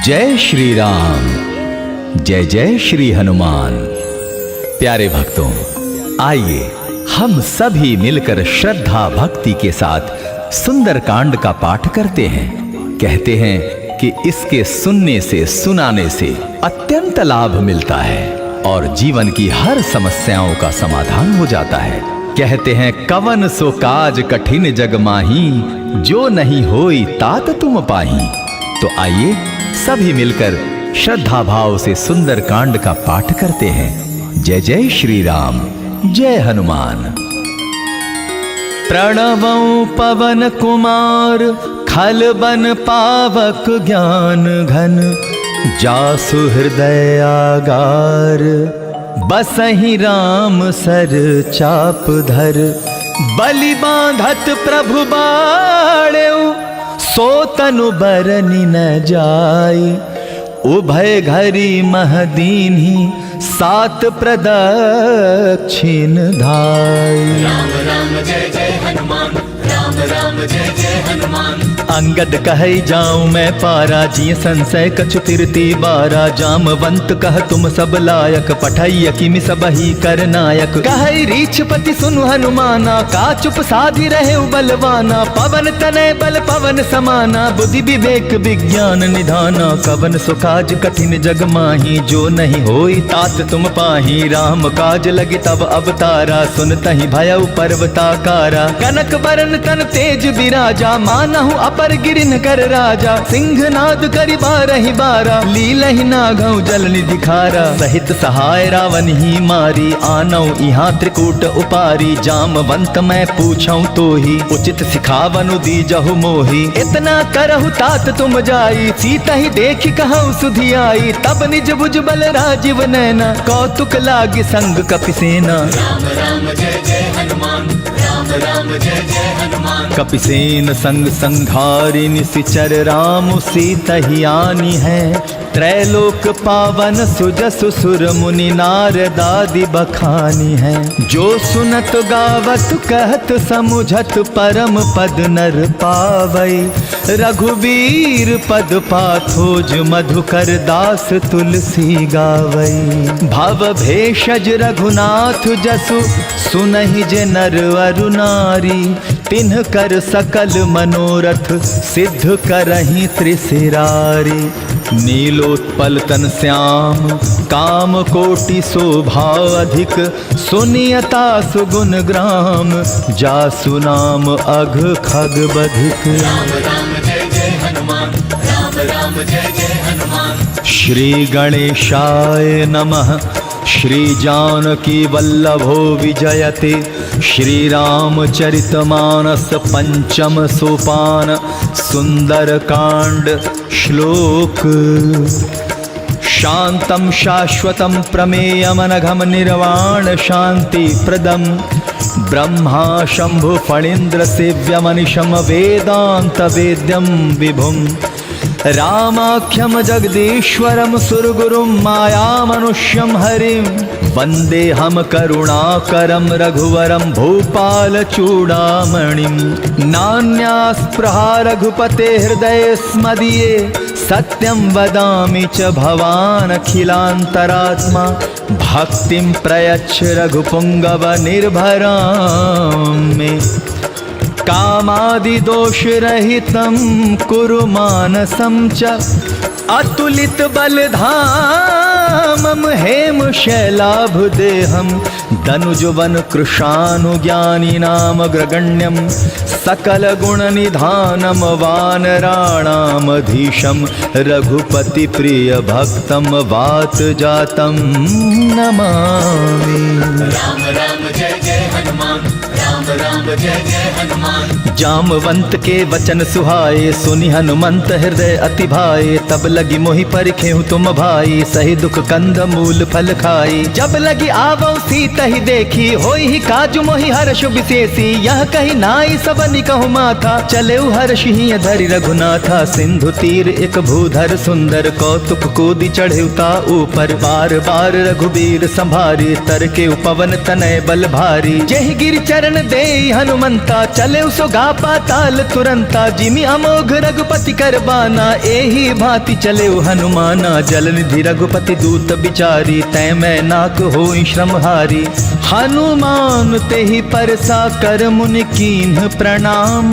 जय श्री राम, जय जय श्री हनुमान। प्यारे भक्तों, आइए हम सभी मिलकर श्रद्धा भक्ति के साथ सुंदर कांड का पाठ करते हैं। कहते हैं कि इसके सुनने से, सुनाने से अत्यंत लाभ मिलता है और जीवन की हर समस्याओं का समाधान हो जाता है। कहते हैं कवन सो काज कठिन जग माही, जो नहीं होई तात तुम पाही। तो आइए सभी मिलकर श्रद्धा भाव से सुंदर कांड का पाठ करते हैं। जय जय श्री राम, जय हनुमान। प्रणवं पवन कुमार, खल बन पावक ज्ञान घन, जासु हृदय आगार, बसहि राम सर चाप धर। बलि बांधत प्रभु बाड़ेउ, सो तनु बरनि न जाय। उभय घरी महदीन्ही, सात प्रदक्षिण धाय। राम राम जय जय हनुमान, राम राम जय जय हनुमान। अंगद कहै जाऊं मैं पारा, जिय संशय कछु फिरती बारा। जामवंत कह तुम सब लायक, पठैय किमि सबहि कर नायक। कहै रीछपति सुनु हनुमाना, का चुप साधि रहे बलवाना। पवन तनय बल पवन समाना, बुद्धि विवेक विज्ञान निधाना। कवन सो काज कठिन जग माही, जो नहीं होई तात तुम पाही। राम काज लगी तब अवतारा, सुनतहि भयउ पर्वताकारा। कनक बरन तन तेज विराजा, मानहु अपर गिरिन कर राजा। सिंहनाद करि बारहि बारा, लीलहि नागौ जल निधि खारा। सहित सहाय रावण ही मारी, आनौ इहाँ त्रिकूट उपारी। जामवंत मैं पूछऊं तो ही, उचित सिखावनु दीजहु मोही। इतना करहु तात तुम जाई, सीतहि देखि कहु सुधियाई। तब निज भुज बल राजीव नैना, कौतुक लागे संग कपिसेना। राम राम जय जय हनुमान, राम राम जय जय हनुमान। कपिसेन संग संघारि निशिचर, राम सीतहि आनी है। त्रैलोक पावन सुजसु सुर मुनि नारदादि बखानी है। जो सुनत गावत कहत समुझत, परम पद नर पावै। रघुवीर पद पाथोज, मधुकर दास तुलसी गावै। भव भेषज रघुनाथ जसु, सुनहि जे नर अरु नारी। तिन्ह कर सकल मनोरथ, सिद्ध करहि त्रिशिरारी। नीलोत्पल तन श्याम, काम कोटि शोभा अधिक। सुनियता सुगुण ग्राम, जासु नाम अघ खग बधिक। राम राम जय जय हनुमान, राम राम जय जय हनुमान। श्री गणेशाय नमः। श्री जानकी वल्लभो विजयते, श्री रामचरितमानस पंचम सोपान। सुंदर कांड श्लोक। शांतं शाश्वतं प्रमेयमनघम निर्वाण शांति प्रदम। ब्रह्मा शंभु फणीन्द्र सेव्यमनिशम, वेदांत वेद्यम विभुम। रामाख्यम जगदीश्वरम, सुरगुरुम माया मनुष्यम हरिम। वंदेहम करुणाकरम, रघुवरम भूपाल चूड़ामणिम। नान्यास्पृहा रघुपते हृदये स्मदीये, सत्यं वदामि च भवान् अखिलान्तरात्मा। भक्तिं प्रयच्छ रघुपुंगव निर्भरां मे। कामादि दोष रहितं कुरु मानसं च। अतुलित बलधामं हेम शैलाभदेहं। धनुजवन कृशानुज्ञानिनाम ग्रगण्यं। सकल गुण निधानम वानराणामधीशं। रघुपति प्रिय भक्तम वात जातं नमामि। राम राम जय जय हनुमान, राम राम जय जय हनुमान। जामवंत के वचन सुहाए, सुनि हनुमंत हृदय अति भाए। तब लगी मोहि परिखेहु तुम भाई, सही दुख कंद मूल फल खाई। जब लगी आवौ सीतहि देखी, होई ही काजु मोहि हर्ष विशेषी। यह कही नाई सबनि कहु माथा, चलेउ हर्षि हिय धरि रघुनाथा। सिंधु तीर एक भूधर सुंदर, कौतुक कूदि चढ़ेउता ऊपर। बार बार रघुबीर संभारी, तर के पवन तनय बल भारी। जेहि गिर चरण दे हनुमंता, चले उसो गा पाताल तुरंता। जिमि अमोघ रघुपति कर बाना, एहि भांति चले हनुमाना। जल निधि रघुपति दूत बिचारी, तै मैं नाक होई श्रमहारी। हनुमान तेहि परसा कर मुनि कीन्ह प्रणाम,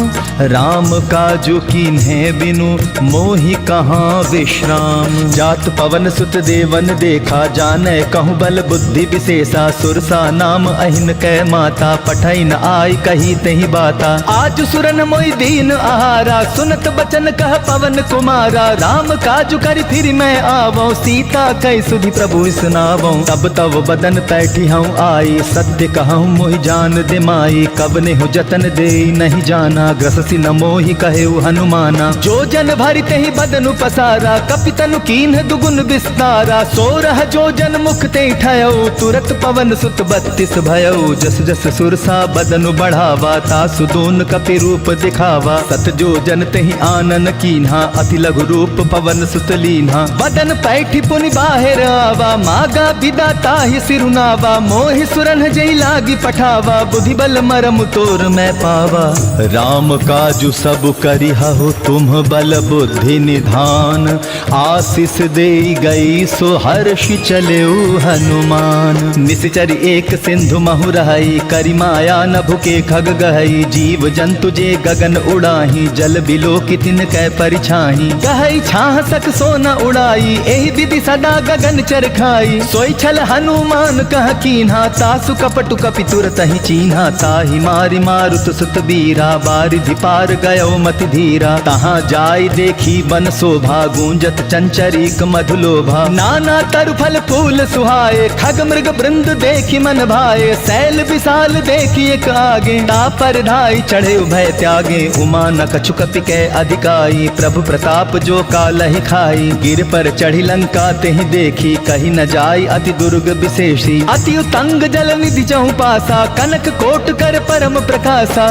राम काजु कीन्हे बिनु मोहि कहाँ विश्राम। जात पवन सुत देवन देखा, जानै कहूँ बल बुद्धि विशेषा। सुरसा नाम अहिन कै माता, पठै न आई कही तहि बाता। आज सुरन मोहि दीन आहारा, सुनत बचन कह पवन कुमारा। राम काजु कर फिर मैं आवो, सीता कै सुधि प्रभु सुनावो। तब तब बदन पैठी हूँ आई, सत्य कहूँ मोहि जान दे माई। कब नेहु जतन दे नहीं जाना, ग्रससि न मोहि कहे हनुमाना। जो जन भरि तेहि बदनु पसारा, कपितनु कीन्ह दुगुन विस्तारा। सोरह जो जन मुख ते ठयऊ, तुरत पवन सुत 32 भयऊ। जस जस सुरसा बदनु बढ़ावा, तासु दोन कपि रूप दिखावा। सत जो जन तेहि आनन कीन्हा, अति लघु रूप पवन सुत लीन्हा। बदन पैठी पुनि बाहिर आवा, मागा बिदा ताहि सिरुनावा। मोहि सुरन जई लागी पठावा, बुद्धि बल मरम तोर मैं पावा। राम काजु सब करिहु तुम बल बुद्धि निधान, आशीष दे गई सो हर्ष चलेउ हनुमान। निश्चर एक सिंधु महु रहई, करि माया नभु के खग गहई। जीव जंतु जे गगन उड़ाही, जल बिलो कितिन कै परिछाही। गहई छाह सक सो न उड़ाई, एहि विधि सदा गगन चर खाई। सोई छल हनुमान कह कीन्हा, तासु कपटु कपि तुरत ही चीन्हा। ताहि मारि मारुत सुत बीरा, बारिधि पार गयो मति धीरा। तहाँ जाय देखी बन शोभा, गूंजत चंचरीक मधुलोभा। नाना तरु फल फूल सुहाए, खग मृग वृंद देखी मन भाए। शैल विशाल देखी एक आगे, तापर ढाई चढ़े उभय त्यागे। उमा न कछु कपि कै अधिकाई, प्रभु प्रताप जो कालहि खाई। गिर पर चढ़ी लंका तेहि देखी, कही न जाय अति दुर्ग विशेषी। अति उतंग जल निधि चहु पासा, कनक कोट कर परम प्रकाशा।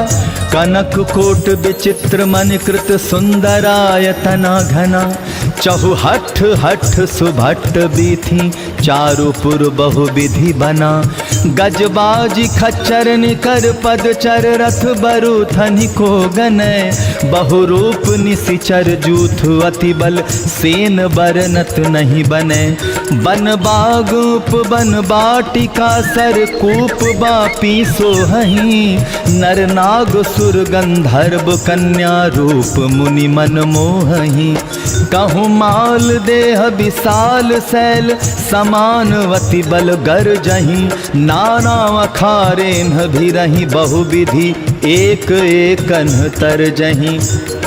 कनक कोट विचित्र मन कृत, सुंदरायतना घना। चहु हठ हठ सुभट बीथी, चारु पुर बहु विधि बना। गजबाजी खच्चर निकर पद चर, रथ बरु थनि को गनय। बहुरूप निशिचर जूथ, अति बल सेन बरनत नहीं बने। बन बाग उपवन बाटिका, सर कूप बापी सोहहीं। नर नाग सुर गंधर्व, कन्या रूप मुनि मन मोहहीं। कहूँ माल देह विशाल शैल, समानवती बल गर जहीं। नाना अखारे न भिरहीं, बहुविधि एक एकन तर जहीं।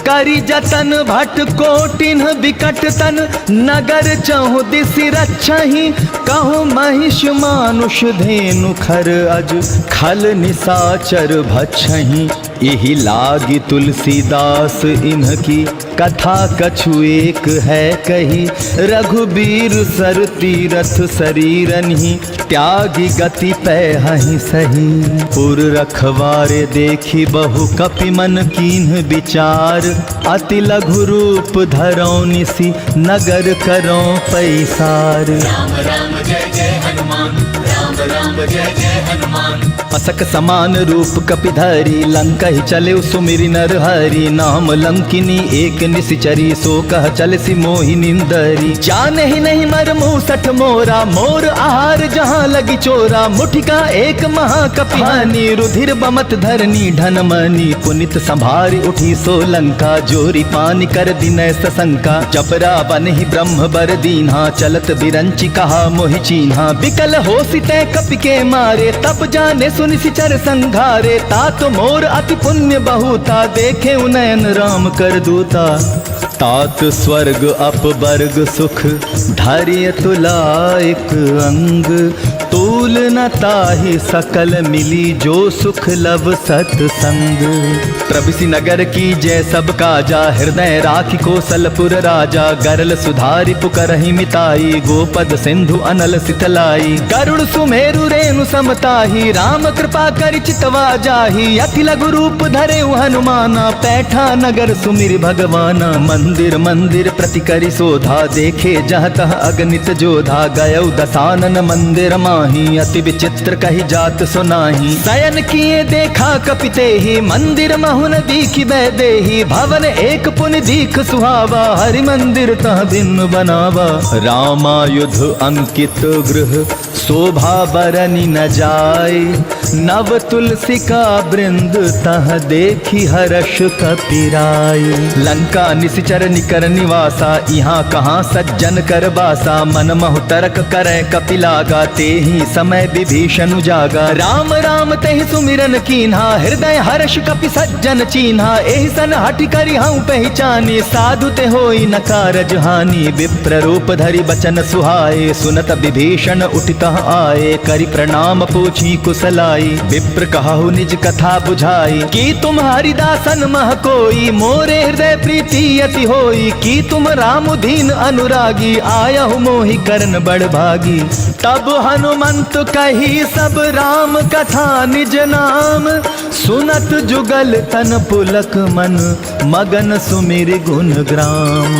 करी जतन भट कोटिन विकट तन, नगर चहु दिसि रक्षहीं। कहूँ महिष मानुष धेनु खर अज, खल निसाचर भक्षहीं। यही लागी तुलसीदास इनकी, कथा कछु एक है कही। रघुबीर सर तीरथ शरीरनि, त्यागी गति पैहहि सही। पुर रखवारे देखी बहु कपि मन कीन्ह विचार। अति लघु रूप धरौ निसि, नगर करौ पैसार। राम राम जय जय हनुमान, राम राम जय जय हनुमान। असक समान रूप कपिधरी, लंका ही चले सुमिरि नर हरि। नाम लंकिनी एक निशिचरी, सो कह चल सी मोहि निंदरी। जान ही नहीं मर मूसठ मोरा, मोर आहार जहाँ लगी चोरा। मुठिका एक महाकपिहानी, रुधिर बमत धरनी ढन मनी। पुनित संभारी उठी सो लंका, जोरी पानी कर दिनय सशंका। जपरा बन ही ब्रह्म बर दीन्हा, चलत बिरंची कहा मोहि चीन्हा। बिकल होसि तै कपि के मारे, तब जाने सुनि सिचर संघारे। तात मोर अति पुण्य बहुता, देखे उनयन राम कर दूता। तात स्वर्ग अपवर्ग सुख, धैर्य तुलायक अंग। तूल न ताहि सकल मिली, जो सुख लब सतसंग। प्रभिसि नगर की जय सब काजा, हृदय राखी कौशलपुर राजा। गरल सुधारि पुकरहि मिताई, गोपद सिंधु अनल सितलाई। गरुड़ सुमेरु रेणु समताही, राम कृपा करि चितवा जाही। अति लघु रूप धरे हनुमाना, पैठा नगर सुमिरि भगवाना। मंदिर मंदिर प्रति करि शोधा, देखे जह तह अगणित जोधा। गयौ दसानन मंदिर माही, अति विचित्र कही जात सुनाही। शयन किए देखा कपिते ही, मंदिर महुन दीखि बैदेही। भवन एक पुनि दीख सुहावा, हरि मंदिर तह भिन्न बनावा। रामायुध अंकित गृह, शोभा बरनि न जाय। नव तुलसी का वृंद, तह देखी हर्ष कपिराय। लंका निशिचर निकर निवासा, यहाँ कहाँ सज्जन कर बासा। मन महु तरक करे कपिलागा, ते ही समय विभीषण जागा। राम राम तेहि सुमिरन कीन्हा, हृदय हर्ष कपि सज्जन चीन्हा। एहि सन हठि करि हऊँ पहचानी, साधु ते होई न कारज हानि। विप्र रूप धरि बचन सुहाए, सुनत विभीषण उठितः आए। करि प्रणाम पूछी कुशलाई, विप्र कहु निज कथा बुझाई। की तुम हरिदासन मह कोई, मोरे हृदय प्रीति अति होई। की तुम राम दीन अनुरागी, आयहु मोहि करन बड़ भागी। तब हनुमंत कही सब राम कथा निज नाम। सुनत जुगल तन पुलक मन, मगन सुमिर गुण ग्राम।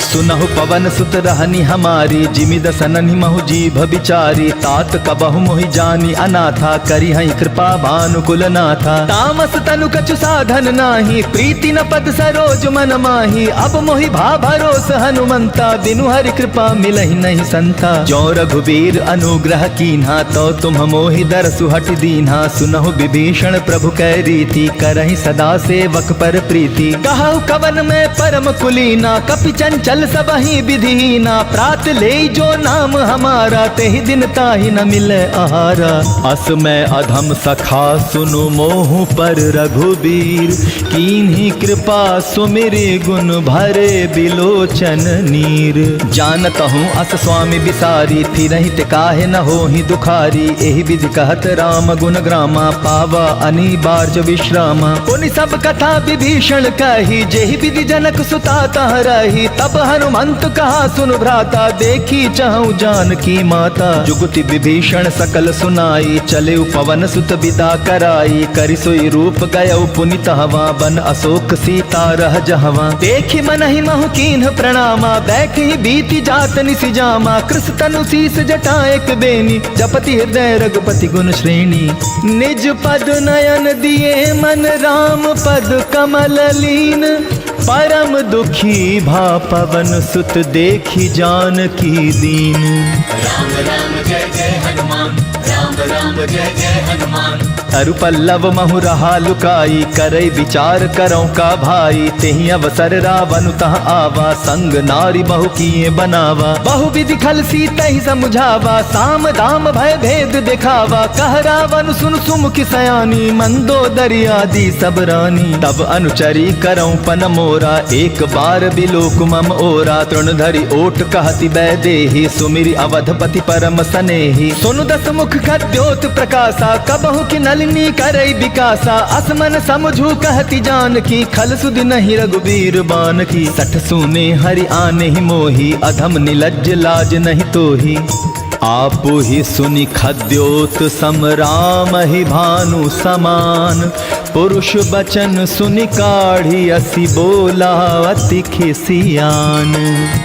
सुनहु पवन सुत रहनी हमारी, जिमि दसननि महु जीभ बिचारी। तात कबहु मोहि जानी अनाथा, करि हई कृपा भानुकुल नाथा। तामस तनु कछु साधन नाही, प्रीति न पद सरोज मन माही। अब मोहि भा भरोस हनुमंता, बिनु हरि कृपा मिलहि नहीं संता। जो रघुबीर अनुग्रह कीन्हा, तो तुम मोहि दरसु हट दीन्हा। सुनहु विभीषण प्रभु कै रीति, करहि सदा सेवक पर प्रीति। कहु कवन में परम कुलीना, कपि चंचल सबहि विधिहीना। प्रात ले जो नाम हमारा, तेहि दिन ताहि न मिले आहारा। अस मैं अधम सखा सुनु मोहु पर रघुबीर। कीन्ही कृपा सुमिरि गुण भरे बिलोचन नीर। जानत हूँ अस स्वामी बिसारी, फिरहि ते काहे न होहि दुखारी। एहि विधि कहत राम गुण ग्रामा, पावा अनिबार्ज विश्रामा। पुनि सब कथा विभीषण कही, जेहि विधि जनक सुता तह रही। तब हनुमंत कहा सुनु भ्राता, देखी चाहूं जानकी माता। जुगति विभीषण सकल सुनाई, चले पवन सुत विदा कराई। करि सोई रूप गयौ पुनि तहवा, बन अशोक सीता रह जहवा। देखि मनहि महु कीन्ह प्रणामा, बैठि बीति जात निसि जामा। कृस तनु शीस जटा एक बेनी, जपति हृदय रघुपति गुण श्रेणी। निज पद नयन दिए मन, राम पद कमल लीन। परम दुखी भा पवन सुत, देखी जानकी दीन। राम राम जय जय हनुमान, राम राम जय जय हनुमान। तरु पल्लव महु रहा लुकाई, करई विचार करौ का भाई। तेहि अवसर रावण तह आवा, संग नारी बहु किए बनावा। बहु विधि खल सीतहि समुझावा, साम दाम भय भेद दिखावा। कह रावण सुन सुमुखि सयानी, मंदोदरी आदि सब रानी। तब अनुचरी करौ पन मोरा, एक बार बिलोक मम ओरा। तृण धरि ओट कहति बैदेही, सुमिरि अवधपति परम सनेही। सुनु दस मुख खद्योत प्रकाशा, कबहु कि नलिनी करई विकासा। असमन समझू कहति जानकी, खल सुध नहीं रघुबीर बान की। सठ सुने हरि आने ही मोही, अधम निलज्ज लाज नहीं तोही। आपु ही सुनि खद्योत सम, राम ही भानु समान। पुरुष बचन सुनि काढ़ी, असी बोला अति खिसियान।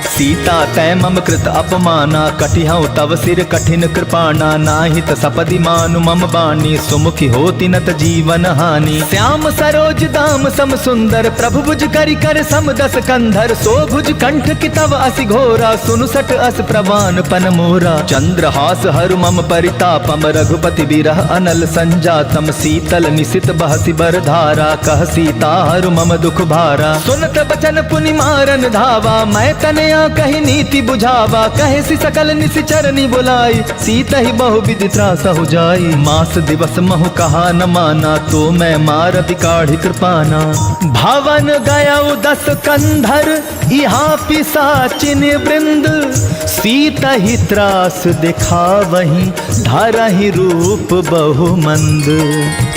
सीता तै मम कृत अपमाना, कटिहउ तव सिर कठिन कृपाणा। नाहित सपदि मानु मम बानी, सुमुखी होति नत जीवन हानि। श्याम सरोज दाम सम सुंदर, प्रभु भुज करि कर सम दस कंधर। सो भुज कंठ की तव असि घोरा, सुनु सट अस प्रवान पन मोरा। चंद्रहास हरु मम परितापम, रघुपति बिरह अनल संजातम। शीतल निशित बहसि बर धारा, कह सीता हरु मम दुख भारा। सुनत बचन पुनि मारन धावा, मैं तनया कही नीति बुझावा। कहे सी सकल निशिचरनि बुलाई, सीत ही बहु विधि त्रास हो जाई। मास दिवस महु कहा न माना, तो मैं मार बिकाढ़ी कृपाना। भवन गयउ दस कंधर, यहाँ पिशाचिन वृंद। सीत ही त्रास दिखावहीं, धरहि रूप बहु मंद।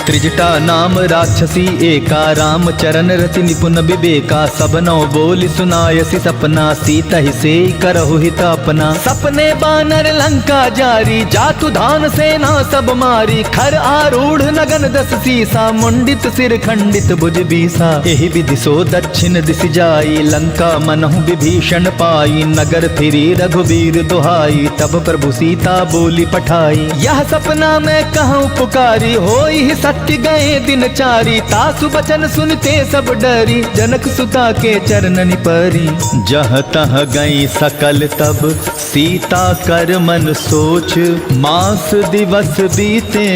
त्रिजटा नाम राक्षसी एका, राम चरण रति निपुण विवेका। सब नौ बोली सुनायसी सपना, सीता ही से करहु हित अपना। सपने बानर लंका जारी, जातु धान सेना सब मारी। खर आरूढ़ नगन दस सीसा, मुंडित सिर खंडित भुज बीसा। एहि विधि सो दक्षिण दिशि जाई, लंका मनहु विभीषण पाई। नगर फिरी रघुबीर दुहाई, तब प्रभु सीता बोली पठाई। यह सपना मैं कहूँ पुकारी, होई ही सत्य गए दिन चारी। तासु बचन सुनते सब डरी, जनक सुता के चरणनि परी। जह तह गई सकल तब सीता कर मन सोच, मास दिवस बीते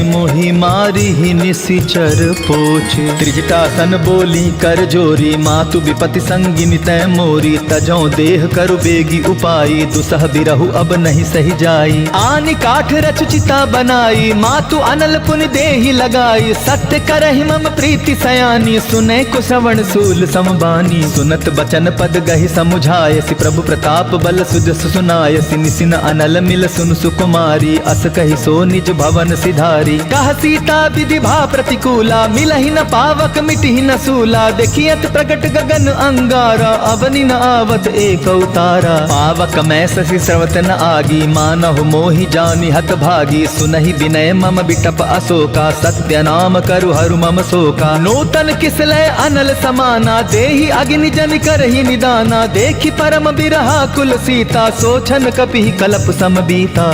मोहि मारी ही निशिचर पोच। त्रिजटासन बोली कर जोरी, मातु विपति संगिनी तै मोरी। तजौ देह करु बेगी उपाई, दुसह बिरहु अब नहीं सही जाई। आनि काठ रच चिता बनाई, मातु अनल पुनि देहि लगाई। सत्य करहि मम प्रीति सयानी, सुनै को श्रवण सूल समबानी। सुनत बचन पद गहि समुझायसि, प्रभु प्रताप बल सुजस सुनायसि। निसिन अनल मिल सुन सुकुमारी, अस कहि सो निज भवन सिधारी। कह सीता विधि भा प्रतिकूला, मिलहि न पावक मिटहि न सूला। देखियत प्रगट गगन अंगारा, अवनि न आवत एक उतारा। पावक मैं शशि स्रवत न आगी, मानहु मोहि जानि हत भागी। सुनहि विनय मम बिटप अशोका, सत्य नाम करु हरु मम शोका। नूतन किसलय अनल समाना, देहि अग्नि जन करहि निदाना। देखि परम बिरहा कुल सीता, सोचन कपि कलप सम बीता।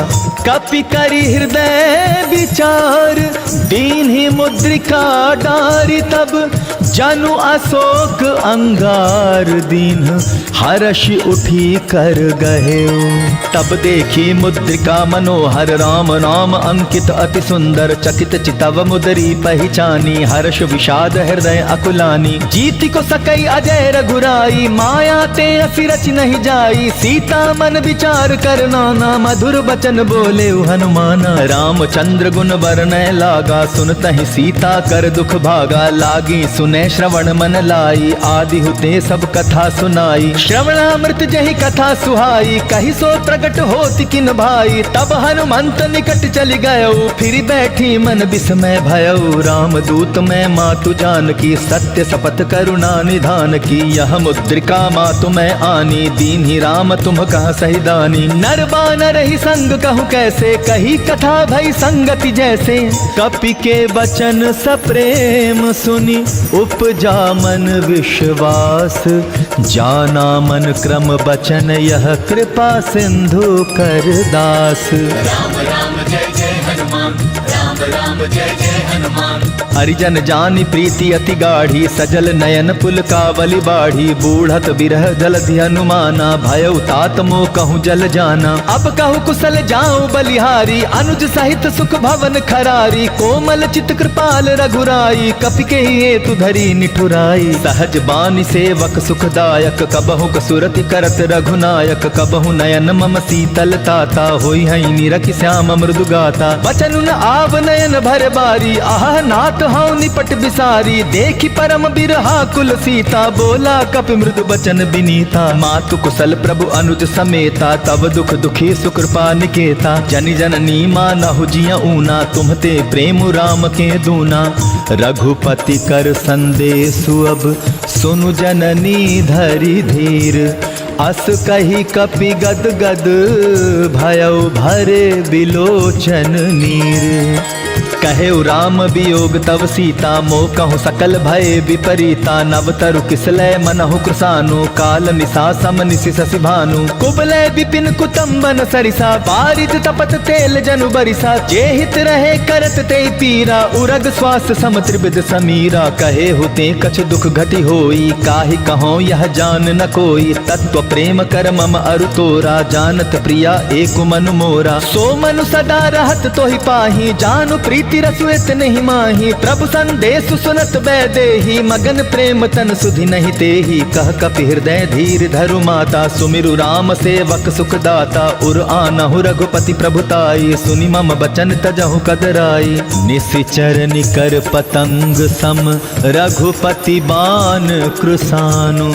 कपि करि हृदय विचार, दीन्हि मुद्रिका डारि। तब जनु अशोक अंगार, दीन हर्ष उठी कर गहे। तब देखी मुद्रिका मनोहर, राम नाम अंकित अति सुंदर। चकित चितव मुदरी पहचानी, हर्ष विषाद हृदय अकुलानी। जीति को सकई अजय रघुराई, माया ते असि रच नहीं जाई। सीता मन विचार कर नाना, मधुर बचन बोले हनुमाना। रामचंद्र गुण वर्णय लागा, सुनतहि सीता कर दुख भागा। लागी सुने श्रवण मन लाई, आदि हुते सब कथा सुनाई। श्रवणामृत जहि कथा सुहाई, कहि सो प्रगट होति किन भाई। तब हनुमंत निकट चली गयो, फिर बैठी मन विस्मय भयो। राम दूत मैं मातु जानकी, सत्य शपथ करुणा निधान की। यह मुद्रिका मातु मैं आनी, दीन्हि राम तुम कह सही दानी। नर बानर ही संग कहूँ कैसे, कही कथा भई संगति जैसे। कपि के बचन सप्रेम सुनि, उपजा मन विश्वास। जाना मन क्रम बचन, यह कृपा सिंधु कर दास। राम राम जय जय हनुमान, राम राम जय जय हनुमान। हरिजन जानि प्रीति अति गाढ़ी, सजल नयन पुलकावली बाढ़ी। बूढ़त बिरह जलधि हनुमाना, भयउ तात मोह कहूँ जल जाना। अब कहूँ कुशल जाऊं बलिहारी, अनुज सहित सुख भवन खरारी। कोमल चित कृपाल रघुराई, कपि के हेतु धरी निठुराई। सहज बानी सेवक सुखदायक, कबहु कसुरति करत रघुनायक। कबहु नयन मम शीतल ताता, होई हई निरखि श्याम मृदु गाता। बचन न आव नयन भर बारी, आह नाथ हऊ निपट बिसारी। देखि परम बिरहा कुल सीता, बोला कपि मृदु बचन बिनीता। मातु कुशल प्रभु अनुज समेता, तब दुख दुखी सुकृपा निकेता। जनि जननी मानहु जिय ऊना, तुम्हते प्रेम राम के दूना। रघुपति कर संदेशु अब, सुनु जननी धरि धीर। अस कही कपि गद गद, भयउ भरे बिलोचन नीर। कहे राम वियोग तव सीता, मोह कहूँ सकल भय विपरीता। नव तरु किसलय मनहु कृसानु, काल निशा सम निशि शशि भानु। कुबलय विपिन कुतुम्बन सरिसा, बारिद तपत तेल जनु बरिसा। जे हित रहे करत ते पीरा, उरग स्वास्थ्य सम त्रिविध समीरा। कहे होते कछ दुख घटी होई, काहि कहो यह जान न कोई। तत्व प्रेम कर मम अरु तोरा, जानत प्रिया एक मनु मोरा। सो मनु सदा रहत तोहि पाही, जानु प्रीति रसुएत नहीं माही। प्रभु संदेशु सुनत बैदेही, मगन प्रेम तन सुधि नहीं तेही। कह कपि हृदय धीर धरु माता, सुमिरु राम सेवक सुख दाता। उर आनहु रघुपति प्रभुताई, सुनि मम बचन तजहु कदराई। निशिचर निकर पतंग सम, रघुपति बान कृसानु।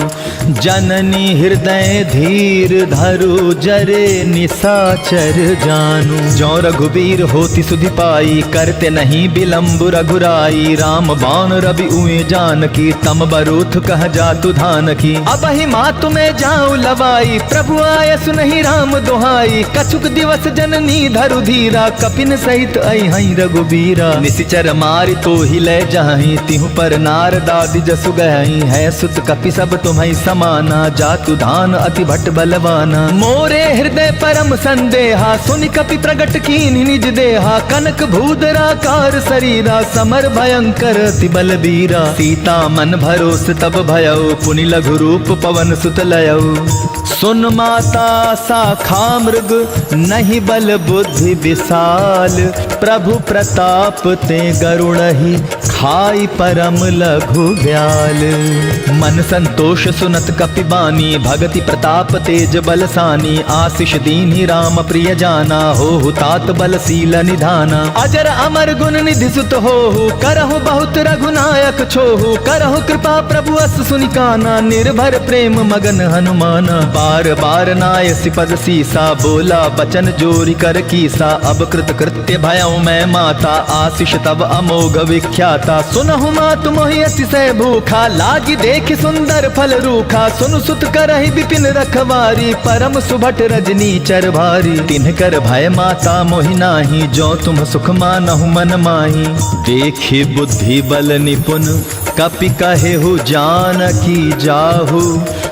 जननी हृदय धीर धरु, जरे निशाचर जानु। जो रघुबीर होति सुधि पाई, करते ते नहीं बिलम्ब रघुराई, राम बाण रवि उए जानकी, तम बरूथ कह जातु धान की। अब ही मातु में जाऊं लवाई, प्रभु आय सुनहि राम दोहाई, कछुक दिवस जननी धरु धीरा, कपिन सहित अइहै रघुबीरा। निशिचर मारि तो ही ले जाहि, तिहु पर नारदादि जसु गहि, है सुत कपि सब तुम्हि समाना, जातु धान अति भट बलवाना। मोरे हृदय परम संदेहा, सुनि कपि प्रगट कीन्हि निज देहा, कनक भूधराकार शरीरा, समर भयंकर अति बलबीरा। सीता मन भरोस तब भयउ, पुनि लघु रूप पवन सुत लयउ। सुन माता साखा मृग, नहीं बल बुद्धि विशाल, प्रभु प्रताप ते गरुड़हि, खाई परम लघु ब्याल। मन संतोष सुनत कपि बानी, भगति प्रताप तेज बलसानी, आशीष दीन्हि राम प्रिय जाना, होहु तात बलशील निधाना। अजर अमर गुण निधि सुत होहु, करहु बहुत रघुनायक छोहु, करहु कृपा प्रभु अस सुनि काना, निर्भर प्रेम मगन हनुमाना। बार बार नायसि पद सीसा, बोला बचन जोरि कर कीसा, अब कृत कृत्य भयउ मैं माता, आशीष तब अमोघ विख्याता। सुनहु मातु मोहि अतिशय भूखा, लागी देखि सुंदर फल रूखा, सुनु सुत करहि विपिन रखवारी, परम सुभट रजनी चर भारी। तिनकर भय माता मोहि नाही, जो तुम सुख मानहु मन माही। देखि बुद्धि बल निपुण, कपि कहेहु जानकी जाहु,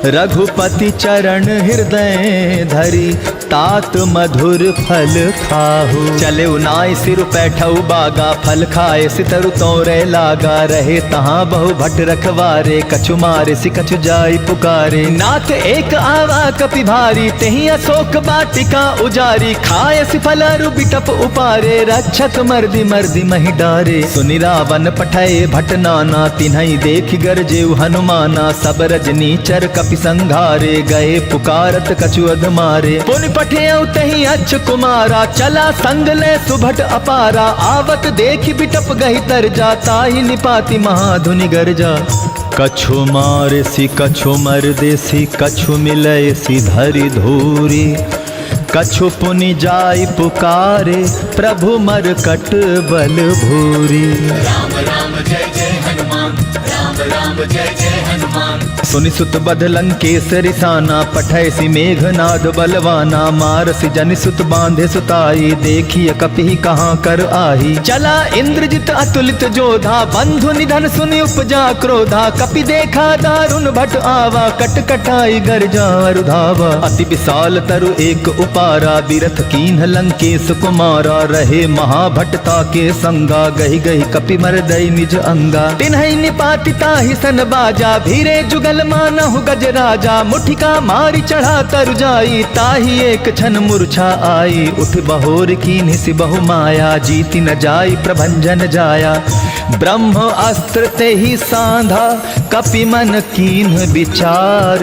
रघुपति चरण हृदय धरि, तात मधुर फल खाहु। चले उनाय सिर पैठऊ बागा, फल खाए सितरु तोरे लागा, रहे तहाँ बहु भट रखवारे, कछु मारे सि कछु जाई पुकारे। नाथ एक आवा कपि भारी, तेहि अशोक बाटिका उजारी, खाए सि फल अरु बिटप उपारे, रक्षक मर्दि मर्दि महि डारे। सुनि रावण पठय भट नाना, तिन्हई देख गरजेउ हनुमाना, सब रजनी चर कपि संघारे, गए पुकारत कछु अधमारे। पुनि पठेउ तहि अच्छ कुमारा, चला संग ले सुभट अपारा, आवत देखि बिटप गहि तर जा, ताहि निपाति महाधुनि गर्जा। कछु मारे सि कछु मर्दे सि, कछु मिलय सि धरि धूरी, कछु पुनि जाय पुकारे, प्रभु मरकट बल भूरी। राम राम जय जय हनुमान, राम राम जय जय हनुमान। सुनि सुत बध लंकेश रिसाना, पठय सि मेघनाद बलवाना, मारसि जनि सुत बांधे सुताई, देखिय कपि कहाँ कर आही। चला इंद्रजित अतुलित जोधा, बंधु निधन सुनि उपजा क्रोधा, कपि देखा दारुण भट आवा, कट कटाई गर्जा अरुधावा। अति विशाल तरु एक उपारा, बिरथ कीन्ह लंकेश कुमारा, रहे महाभटता के संगा, गहि गहि कपि मरदई निज अंगा। तिन्हई निपाति ताहि सन बाजा, भीरे जुगल मानहु गज राजा, मुठिका मारी चढ़ा तरु जाई, ताहि एक क्षण मूर्छा आई। उठ बहोर कीन्हि सि बहु माया, जीति न जाई प्रभंजन जाया। ब्रह्म अस्त्र तेहि सांधा, कपि मन कीन्ह विचार,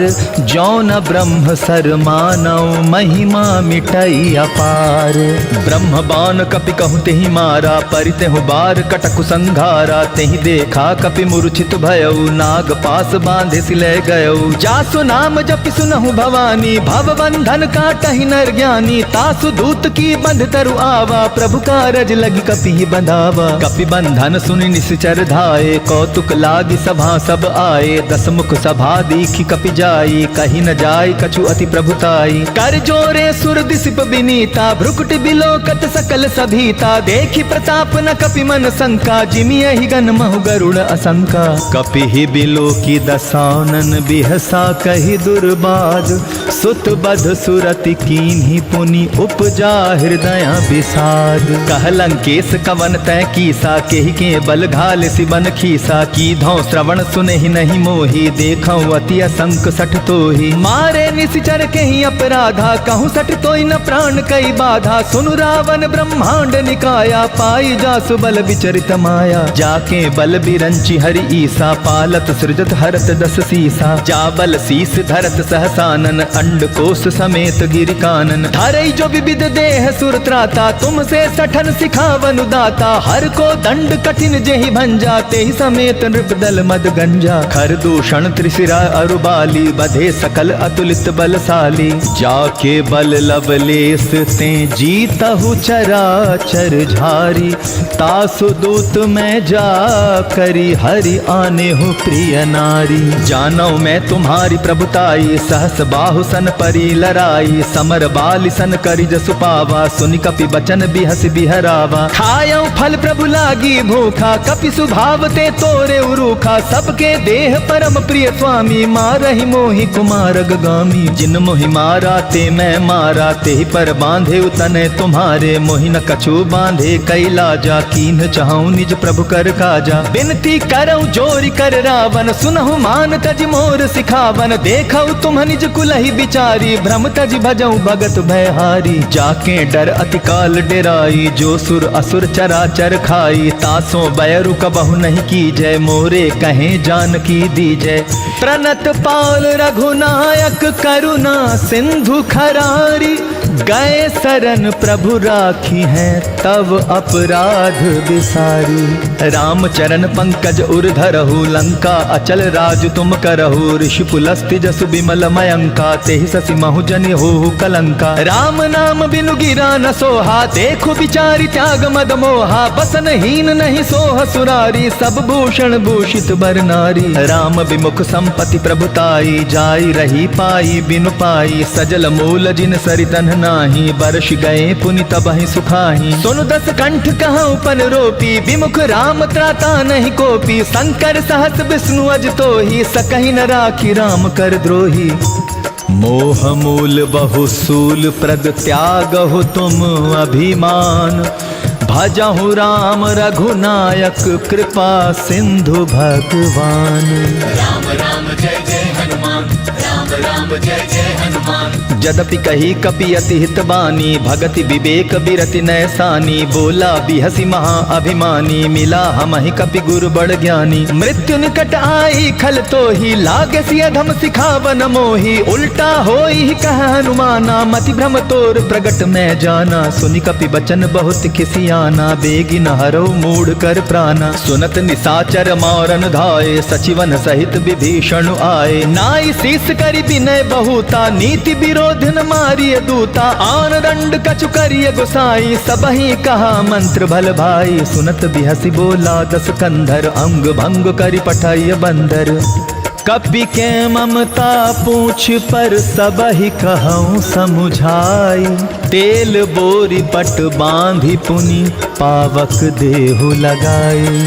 जौन ब्रह्म सर मानव, महिमा मिटई अपार। ब्रह्म बाण कपि कहु तेहि मारा, परितेहु बार कटकु संघारा, तेहि देखा कपि मूर्छित भयउ, नाग पास बांधे सि ले गयउ। जासु नाम जपि सुनहु भवानी, भव बंधन काटहि नर ज्ञानी, तासु दूत की बंध तरु आवा, प्रभु कारज लगी कपि बंधावा। कपि बंधन सुनि निश्चर धाये, कौतुक लागी सभा सब आए, दस मुख सभा दीखि कपि जाई, कहि न जाय कछु अति प्रभुताई। कर जोरे सुर दिसिप बिनीता, भ्रुकुटि बिलोकत सकल सभीता, देखि प्रताप न कपि मन शंका, जिमियहि गन महु गरुड़ असंका। कपि ही बिलोकी दसानन, बिहसा कहि दुर्बाद, सुत बध सुरति कीन्हि पुनि उपजा हृदय विषाद। कह लंकेश कवन तै कीसा, केहि के बल घाल सिबन खीसा, की धौ श्रवण सुनहि नहीं मोही, देखौ अति असंक सठ तोही। मारे निशिचर केहि अपराधा, कहूँ सठ तोई न प्राण कई बाधा, सुनु रावण ब्रह्मांड निकाया, पाई जासु बल विचरित माया। जाके बल बिरंचि हरि ईसा, पालत सृजत हरत दस सीसा। जाबल शीस धरत सहसानन अंडकोश समेत गिर कानन। धरई जो विविध देह सुर त्राता तुमसे सठन सिखावन दाता। हर को दंड कठिन जेहि भंजा तेहि समेत नृपदल मद गंजा। खर दूषण त्रिशिरा अरुबाली बधे सकल अतुलित बलशाली। जाके बल लवलेस ते जीतहु चराचर झारी। तासु दूत मैं जा करी हरि आने हूँ प्रिय नारी। जानो मैं तुम्हारी प्रभुताई सहस बाहु सन परी लराई। समर बाली सन करी जसु पावा सुनि कपि बचन बिहस बिहरावा। खायऊ फल प्रभु लागी भूखा कपि सुभाव ते तोरे उरूखा। सबके देह परम प्रिय स्वामी मारहि मोहि कुमारग गामी। जिन मोहि मारा ते मैं मारा तेहि पर बांधे उतने तुम्हारे। मोहि न कछु बांधे कैलाजा कीन्ह चाहूं निज प्रभु कर काजा। बिनती करऊं जोरि कर रावण सुनहु मान तज मोर सिखावन। देखऊ तुम निज कुलहि बिचारी भ्रम तज भजऊ भगत भयहारी। जाके डर अति काल डेराई जो सुर असुर चराचर खाई। तासों बैरु कबहु नहीं की जय मोरे कहें जानकी दीजय। प्रणत पाल रघुनायक करुणा सिंधु खरारी। गए शरण प्रभु राखी हैं तब अपराध विसारी। राम चरण पंकज उर धरहु लंका अचल राज तुम करहु। ऋषि पुलस्ति जसु बिमल मयंका तेहि ससि महु जनि होहु कलंका। राम नाम बिनु गिरा न सोहा देखो बिचारी त्याग मद मोहा। बसन हीन नहीं सोह सुरारी सब भूषण भूषित बर नारी। राम विमुख संपत्ति प्रभुताई जाई रही पाई बिनु पाई। सजल मूल जिन सरितन नाही बरष गए पुनि तबहि सुखाही। सुनु दस कंठ कहूँ पन रोपी विमुख राम त्राता नहीं कोपी। शंकर सहस विष्णु अज तोहि सकहि न राखी राम कर द्रोही। मोह मूल बहुसूल प्रद त्यागहु तुम अभिमान। भजहु राम रघुनायक कृपा सिंधु भगवान। राम राम जय जय हनुमान राम राम जय जय हनुमान। जदपि कही कपि अति हित बानी भगति विवेक बिरति नैसानी। बोला बिहसी महा अभिमानी मिला हमहि कपि गुरु बड़ ज्ञानी। मृत्यु निकट आई खल तोहि लागे सिय धम सिखावन मोहि। उल्टा होई कह हनुमाना मति भ्रम तोर प्रगट मैं जाना। सुनि कपि बचन बहुत खिसियाना बेगी न हरो मूढ़ कर प्राणा। सुनत निसाचर मारन धाये सचिवन सहित विभीषण आए। नाई शीस करि विनय बहुता नीति विरोध न मारिय दूता। आन दंड कछु करिय गोसाई सबहि कहा मंत्र भल भाई। सुनत बिहसी बोला दस कंधर अंग भंग करि पठाइय बंदर। कपि के ममता पूछ पर सबहि कहूँ समुझाई। तेल बोरी पट बांधि पुनि पावक देहु लगाई।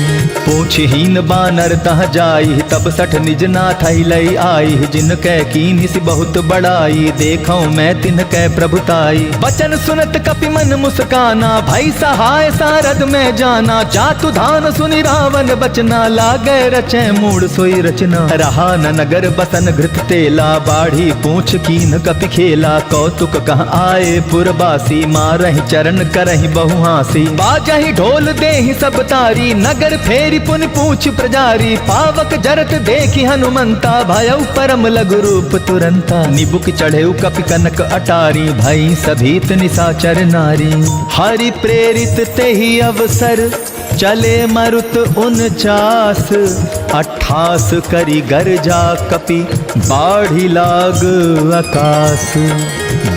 पूछहीन बानर तह जाई तब सठ निज नाथ लई आई। जिन कै कीन्हि सि बहुत बड़ाई देखऊं मैं तिन कै प्रभुताई। बचन सुनत कपि मन मुस्काना भई सहाय सारद में जाना। जातु धान सुनि रावण बचना लागे रचै मूढ़ सोई रचना। रहा न नगर बसन घृत तेला बाढ़ी पूछ कीन कपि खेला। कौतुक कह आए पुरबासी मारहि चरण करहि बहु हासी। बाजहि ढोल देहि सब तारी नगर फेरी पुनि पूछ प्रजारी। पावक जरत देखि हनुमंता भयउ परम लघु रूप तुरंता। निबुक चढ़ेउ कपि कनक अटारी भई सभीत निसाचर नारी। हरि प्रेरित तेहि अवसर चले मरुत 49 अट्ठास करी गर्जा कपि बाढ़ी लाग आकाश।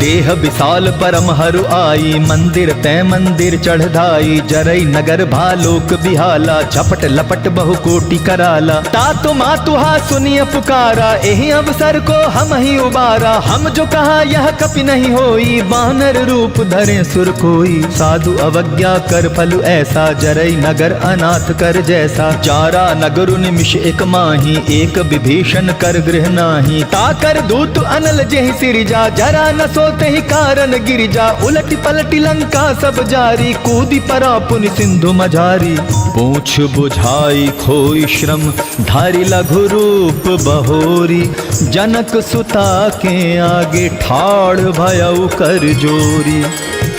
देह विशाल परम हरु आई मंदिर तय मंदिर चढ़ाई। जरई नगर भालोक बिहाला झपट लपट बहु कोटि कराला। तातु मातुहा सुनिय पुकारा एहि अवसर को हम ही उबारा। हम जो कहा यह कपि नहीं होई बानर रूप धरे सुर कोई। साधु अवज्ञा कर फल ऐसा जरई नगर अनाथ कर जैसा। जारा नगर निमिष एक माही एक विभीषण कर गृह नाही। ताकर दूत अनल जेहि सिरिजा जरा न सोते ही कारण गिरिजा। उलटी पलटी लंका सब जारी कूदी परा पुनि सिंधु मझारी। पूछ बुझाई खोई श्रम धारी लघु रूप बहोरी। जनक सुता के आगे ठाड़ भयउ कर जोरी।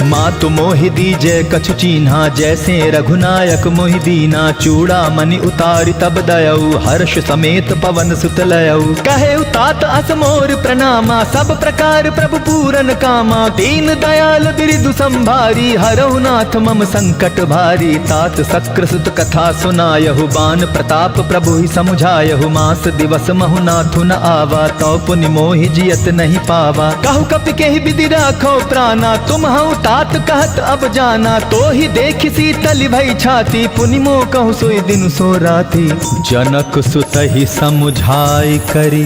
मातु मोहि दीजै कछु चीन्हा, जैसे रघुनायक मोहि दीना। चूड़ा मणि उतारि तब दयऊ, हर्ष समेत पवन सुत लयऊ। कहे तात अस मोर प्रणामा, सब प्रकार प्रभु पूरन कामा। दीन दयाल बिरदु संभारी, हरहु नाथ मम संकट भारी। तात सक्र सुत कथा सुनायहु, बान प्रताप प्रभु ही समुझायहु। मास दिवस महु नाथु न आवा, तौ पुनि मोहि जियत नहीं पावा। कहु कपि केहि विधि राखो प्राणा, तुम हऊ तात कहत अब जाना। तो ही देख शीतल भई छाती, पुनि मोह कहु सोई दिन सो राती। जनक सुत ही समुझाई करी,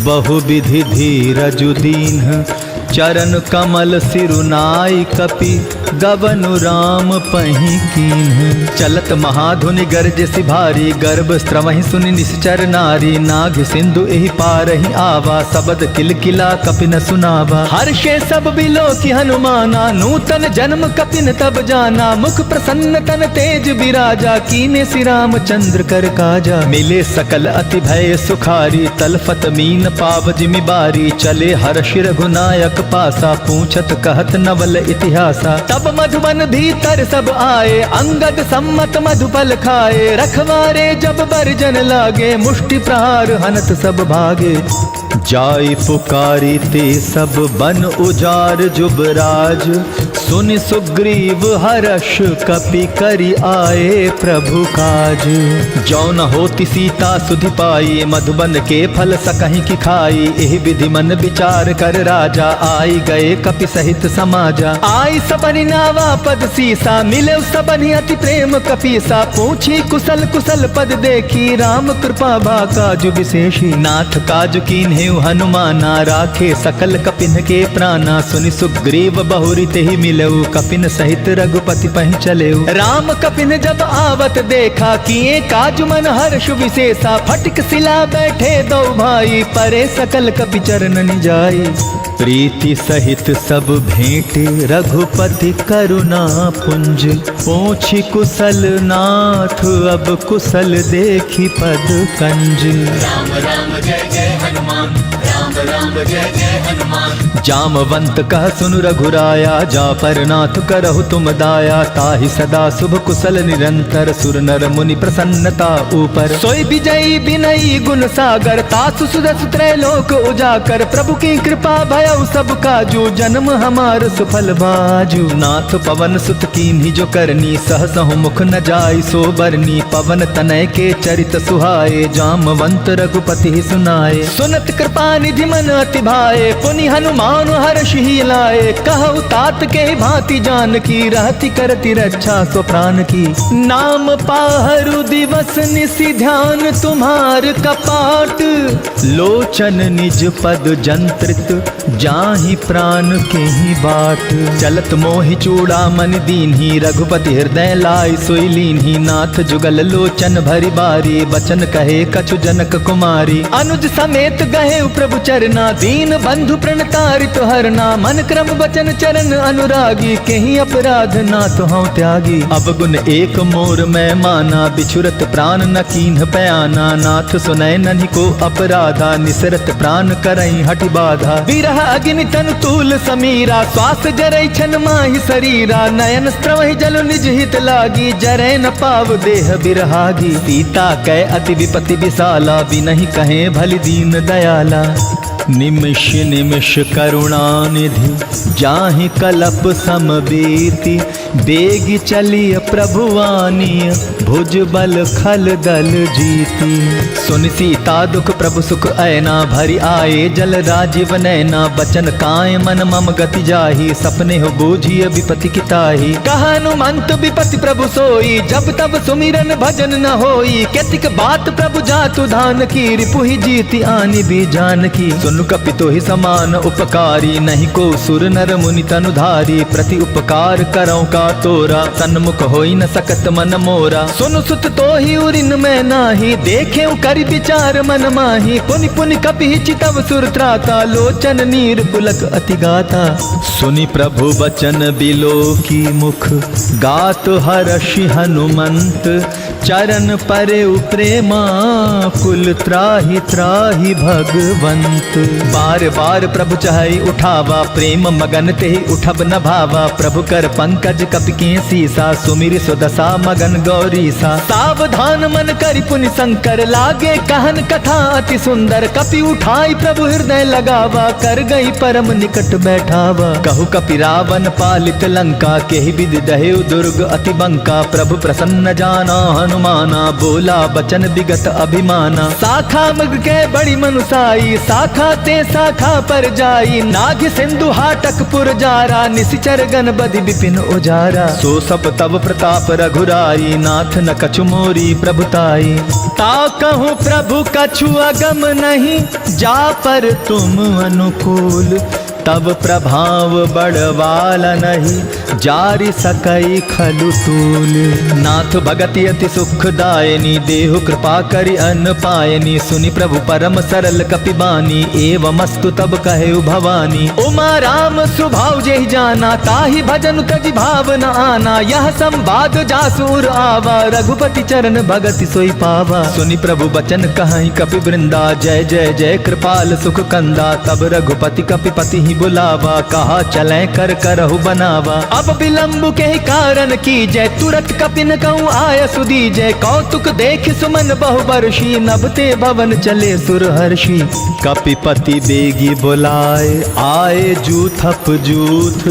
बहु विधि धीरजु दीन्ह। चरण कमल सिरुनाई कपि, गबनु राम पही कीन्ह। चलत महाधुनि गर्ज सिभारी, गर्भ स्त्रवहि सुनि निश्चर नारी। नाग सिंधु एहि पारहि आवा, सबद किलकिला कपिन सुनावा। हर्षे सब बिलो की हनुमाना, नूतन जन्म कपिन तब जाना। मुख प्रसन्न तन तेज बिराजा, कीने श्री राम चंद्र कर काजा। मिले सकल अति भय सुखारी, तलफत मीन पाव जिमि बारी। चले हर्ष रघुनायक पासा, पूछत कहत नवल इतिहासा। तब मधुबन भीतर सब आए, अंगद सम्मत मधुफल खाए। रखवारे जब बरजन लागे, मुष्टि प्रहार हनत सब भागे। जाई पुकारी ते सब बन उजार जुबराज। सुनि सुग्रीव हर्ष कपि करि आए प्रभु काज। जौन होति सीता सुधि पाई, मधुबन के फल सकहि की खाई। एहि विधि मन विचार कर राजा, आई गए कपि सहित समाजा। आई सबनि नावा पद सीसा, मिले सबनि अति प्रेम कपीसा। पूछी कुशल कुशल पद देखी, राम कृपा भा काजु विशेषी। नाथ काजु कीन्हेउ हनुमाना, राखे सकल कपिन के प्राणा। सुनि सुग्रीव बहुरी तेहि मिलऊ, कपिन सहित रघुपति पहि चलेऊ। राम कपिन जब आवत देखा, किए काजु मन हर्ष विशेषा। फटिक सिला बैठे दो भाई, परे सकल कपि चरणन जाई। प्रीति सहित सब भेंटे, रघुपति करुणा पुंज। पूछी कुशल नाथ, अब कुशल देखी पद कंज। राम राम जय जय हनुमान, राम राम जय जय हनुमान। जामवंत कह सुनु रघुराया, जा पर नाथ करहु तुम दाया। ताहि सदा शुभ कुशल निरंतर, सुर नर मुनि प्रसन्नता ऊपर। सोई विजयी विनयी गुण सागर, तासु सुदस त्रैलोक उजाकर। प्रभु की कृपा भयउ सब काजू, जन्म हमार सुफल बाजू। नाथ पवन सुत कीन्ही जो करनी, सहसहु मुख न जाय सो बरनी। पवन तनय के चरित सुहाए, जामवंत रघुपति ही सुनाए। सुनत कृपा निधि मन अति भाए, पुनि हनुमान हर्ष ही लाए। कहु तात के भांति जान की, रहति करति रक्षा सो प्राण की। नाम पाहरु दिवस निसि ध्यान, तुम्हार कपाट। लोचन निज पद जंत्रित, जाहि प्राण के ही बाट। चलत मोहि चूड़ा मन दीन्ही, रघुपति हृदय लाई सोई लीन्ही। नाथ जुगल लोचन भरी बारी, बचन कहे कछु जनक कुमारी। अनुज समेत गहे प्रभु चरना, दीन बंधु प्रणतारित हरना। मन क्रम बचन चरण अनुरागी, कहीं अपराध नाथ हूँ त्यागी। अब गुण एक मोर मैं माना, बिछुरत प्राण न कीन्ह पयाना। नाथ सुनय नन्हि को अपराधा, निसरत प्राण करई हटि बाधा। विरह अग्नि तनु तूल समीरा, श्वास जरै छन माहि शरीरा। नयन स्त्रवहि जल निज हित लागी, जरै न पाव देह बिरहागी। सीता कै अति विपति विशाला, बिनहि कहे भलि दीन दयाला। निमिष निमिष करुणानिधि, जाहि कलप समबीति। बेगी चलिय प्रभुवानिय, भुज बल खल दल जीती। सुनि सीता दुख प्रभु सुख ऐना, भरि आए जल राजीव नैना। बचन काय मन मम गति जाहि, सपने हो बूझिय विपति किताहि। कहा हनुमंत विपति प्रभु सोई, जब तब सुमिरन भजन न होई। केतिक बात प्रभु जातु धान की, रिपुहि जीति आनि भी जानकी। सुनु कपि तोहि समान उपकारी, नहीं को सुर नर मुनि तनुधारी। प्रति उपकार करौ का तोरा, सन्मुख होई न सकत मन मोरा। सुनु सुत तोहि उरिन मैं नाही, देखे करि विचार मन माही। पुनि पुनि कपि चितव सुर त्राता, लोचन नीर पुलक अति गाता। सुनि प्रभु बचन बिलो की मुख, गात हर्षि हनुमंत। चरण परे प्रेमा कुल त्राहि त्राहि भगवंत। बार बार प्रभु चाहि उठावा प्रेम मगन ते उठब न भावा। प्रभु कर पंकज कपि के सीसा सुमिर सुदशा मगन गौरीसा। सावधान मन करि पुनि शंकर लागे कहन कथा अति सुंदर। कपि उठाई प्रभु हृदय लगावा कर गई परम निकट बैठावा। कहु कपि रावण पालित लंका केहि विधि दहेउ दुर्ग अति बंका। प्रभु प्रसन्न जाना हनुमाना बोला बचन विगत अभिमाना। शाखा मृग के बड़ी मनुसाई शाखा ते शाखा पर जाई। नाग सिंधु हाटक पुर जारा निशिचर गण बधि विपिन उजारा। सो सब तब प्रताप रघुराई नाथ न कछु मोरी प्रभुताई। ता कहूँ प्रभु कछु अगम नहीं जा पर तुम अनुकूल। तब प्रभाव बड़वाला नहीं जारि सकई खलु तूल। नाथ भगति अति सुखदायनी देहु कृपा करि अन्न पायनी। सुनि प्रभु परम सरल कपि बानी एवमस्तु तब कहे भवानी। उमा राम सुभाव जेहि जाना ताहि भजन तजि भाव न आना। यह संवाद जासुर आवा रघुपति चरण भगति सोई पावा। सुनि प्रभु बचन कहि कपि वृंदा जय जय जय कृपाल सुख कंदा। तब रघुपति कपिपति बुलावा कहा चले कर करहु बनावा। अब विलंब के कारण की जय तुरत कपिन कहूँ आय सुदीजय। कौतुक देख सुमन बहुवर्षी नभते भवन चले सुरहर्षि। कपिपति बेगी बुलाए आए जूथप जूथ।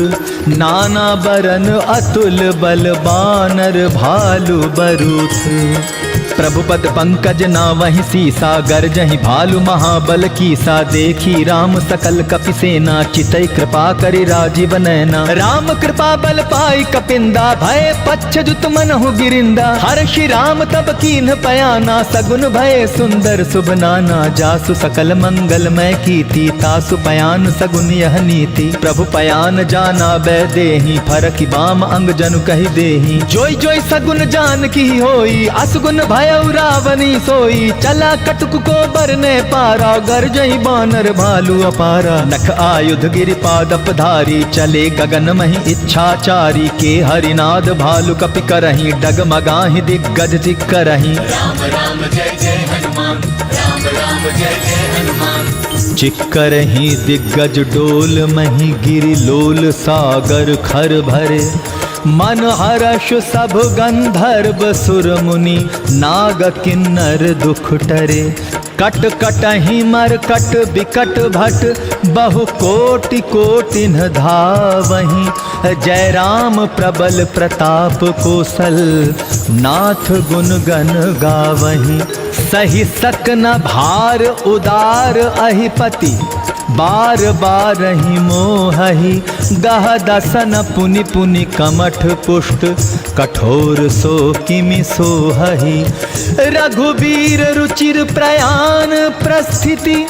नाना बरन अतुल बल बानर भालु बरूथ। प्रभु पद पंकज ना वही सीसा गर्जहि भालु महाबल कीसा। देखी राम सकल कपि सेना चितई कृपा करि राजीव नैना। राम कृपा बल पाई कपिंदा भय पच्छ जुत मनहु गिरिंदा। हर्षि राम तब कीन्ह पयाना सगुन भय सुंदर शुभ नाना। जासु सकल मंगलमय कीर्ति तासु पयान सगुन यह नीति। प्रभु पयान जाना बै देहि फरकि बाम अंग जनु कहि देहि। जोई जोई सगुन जान की होई असगुन भय रावणी सोई। चला कटुक को बरने पारा गरजई बानर भालू अपारा। नख आयुध गिरिपाद धारी चले गगन मही इच्छाचारी। के हरिनाद भालु कपि करही डगमगाहि दिग्गज चिक्करही। राम राम जय जय हनुमान राम राम जय जय हनुमान। चिक्करही दिग्गज डोल मही गिरि लोल सागर खर भरे। मन हर्ष सब गंधर्व सुर मुनि नाग किन्नर दुख टरे। कट कटहि मर कट बिकट भट बहु कोटि कोटिन धावहि। जय राम प्रबल प्रताप कौशल नाथ गुण गण गावहि। सही सक न भार उदार अहिपति बार बार ही मोहहि। गह दसन पुनि पुनि कमठ पुष्ट कठोर सो किमि सोहहि। रघुबीर रुचिर प्रयाण प्रस्थिति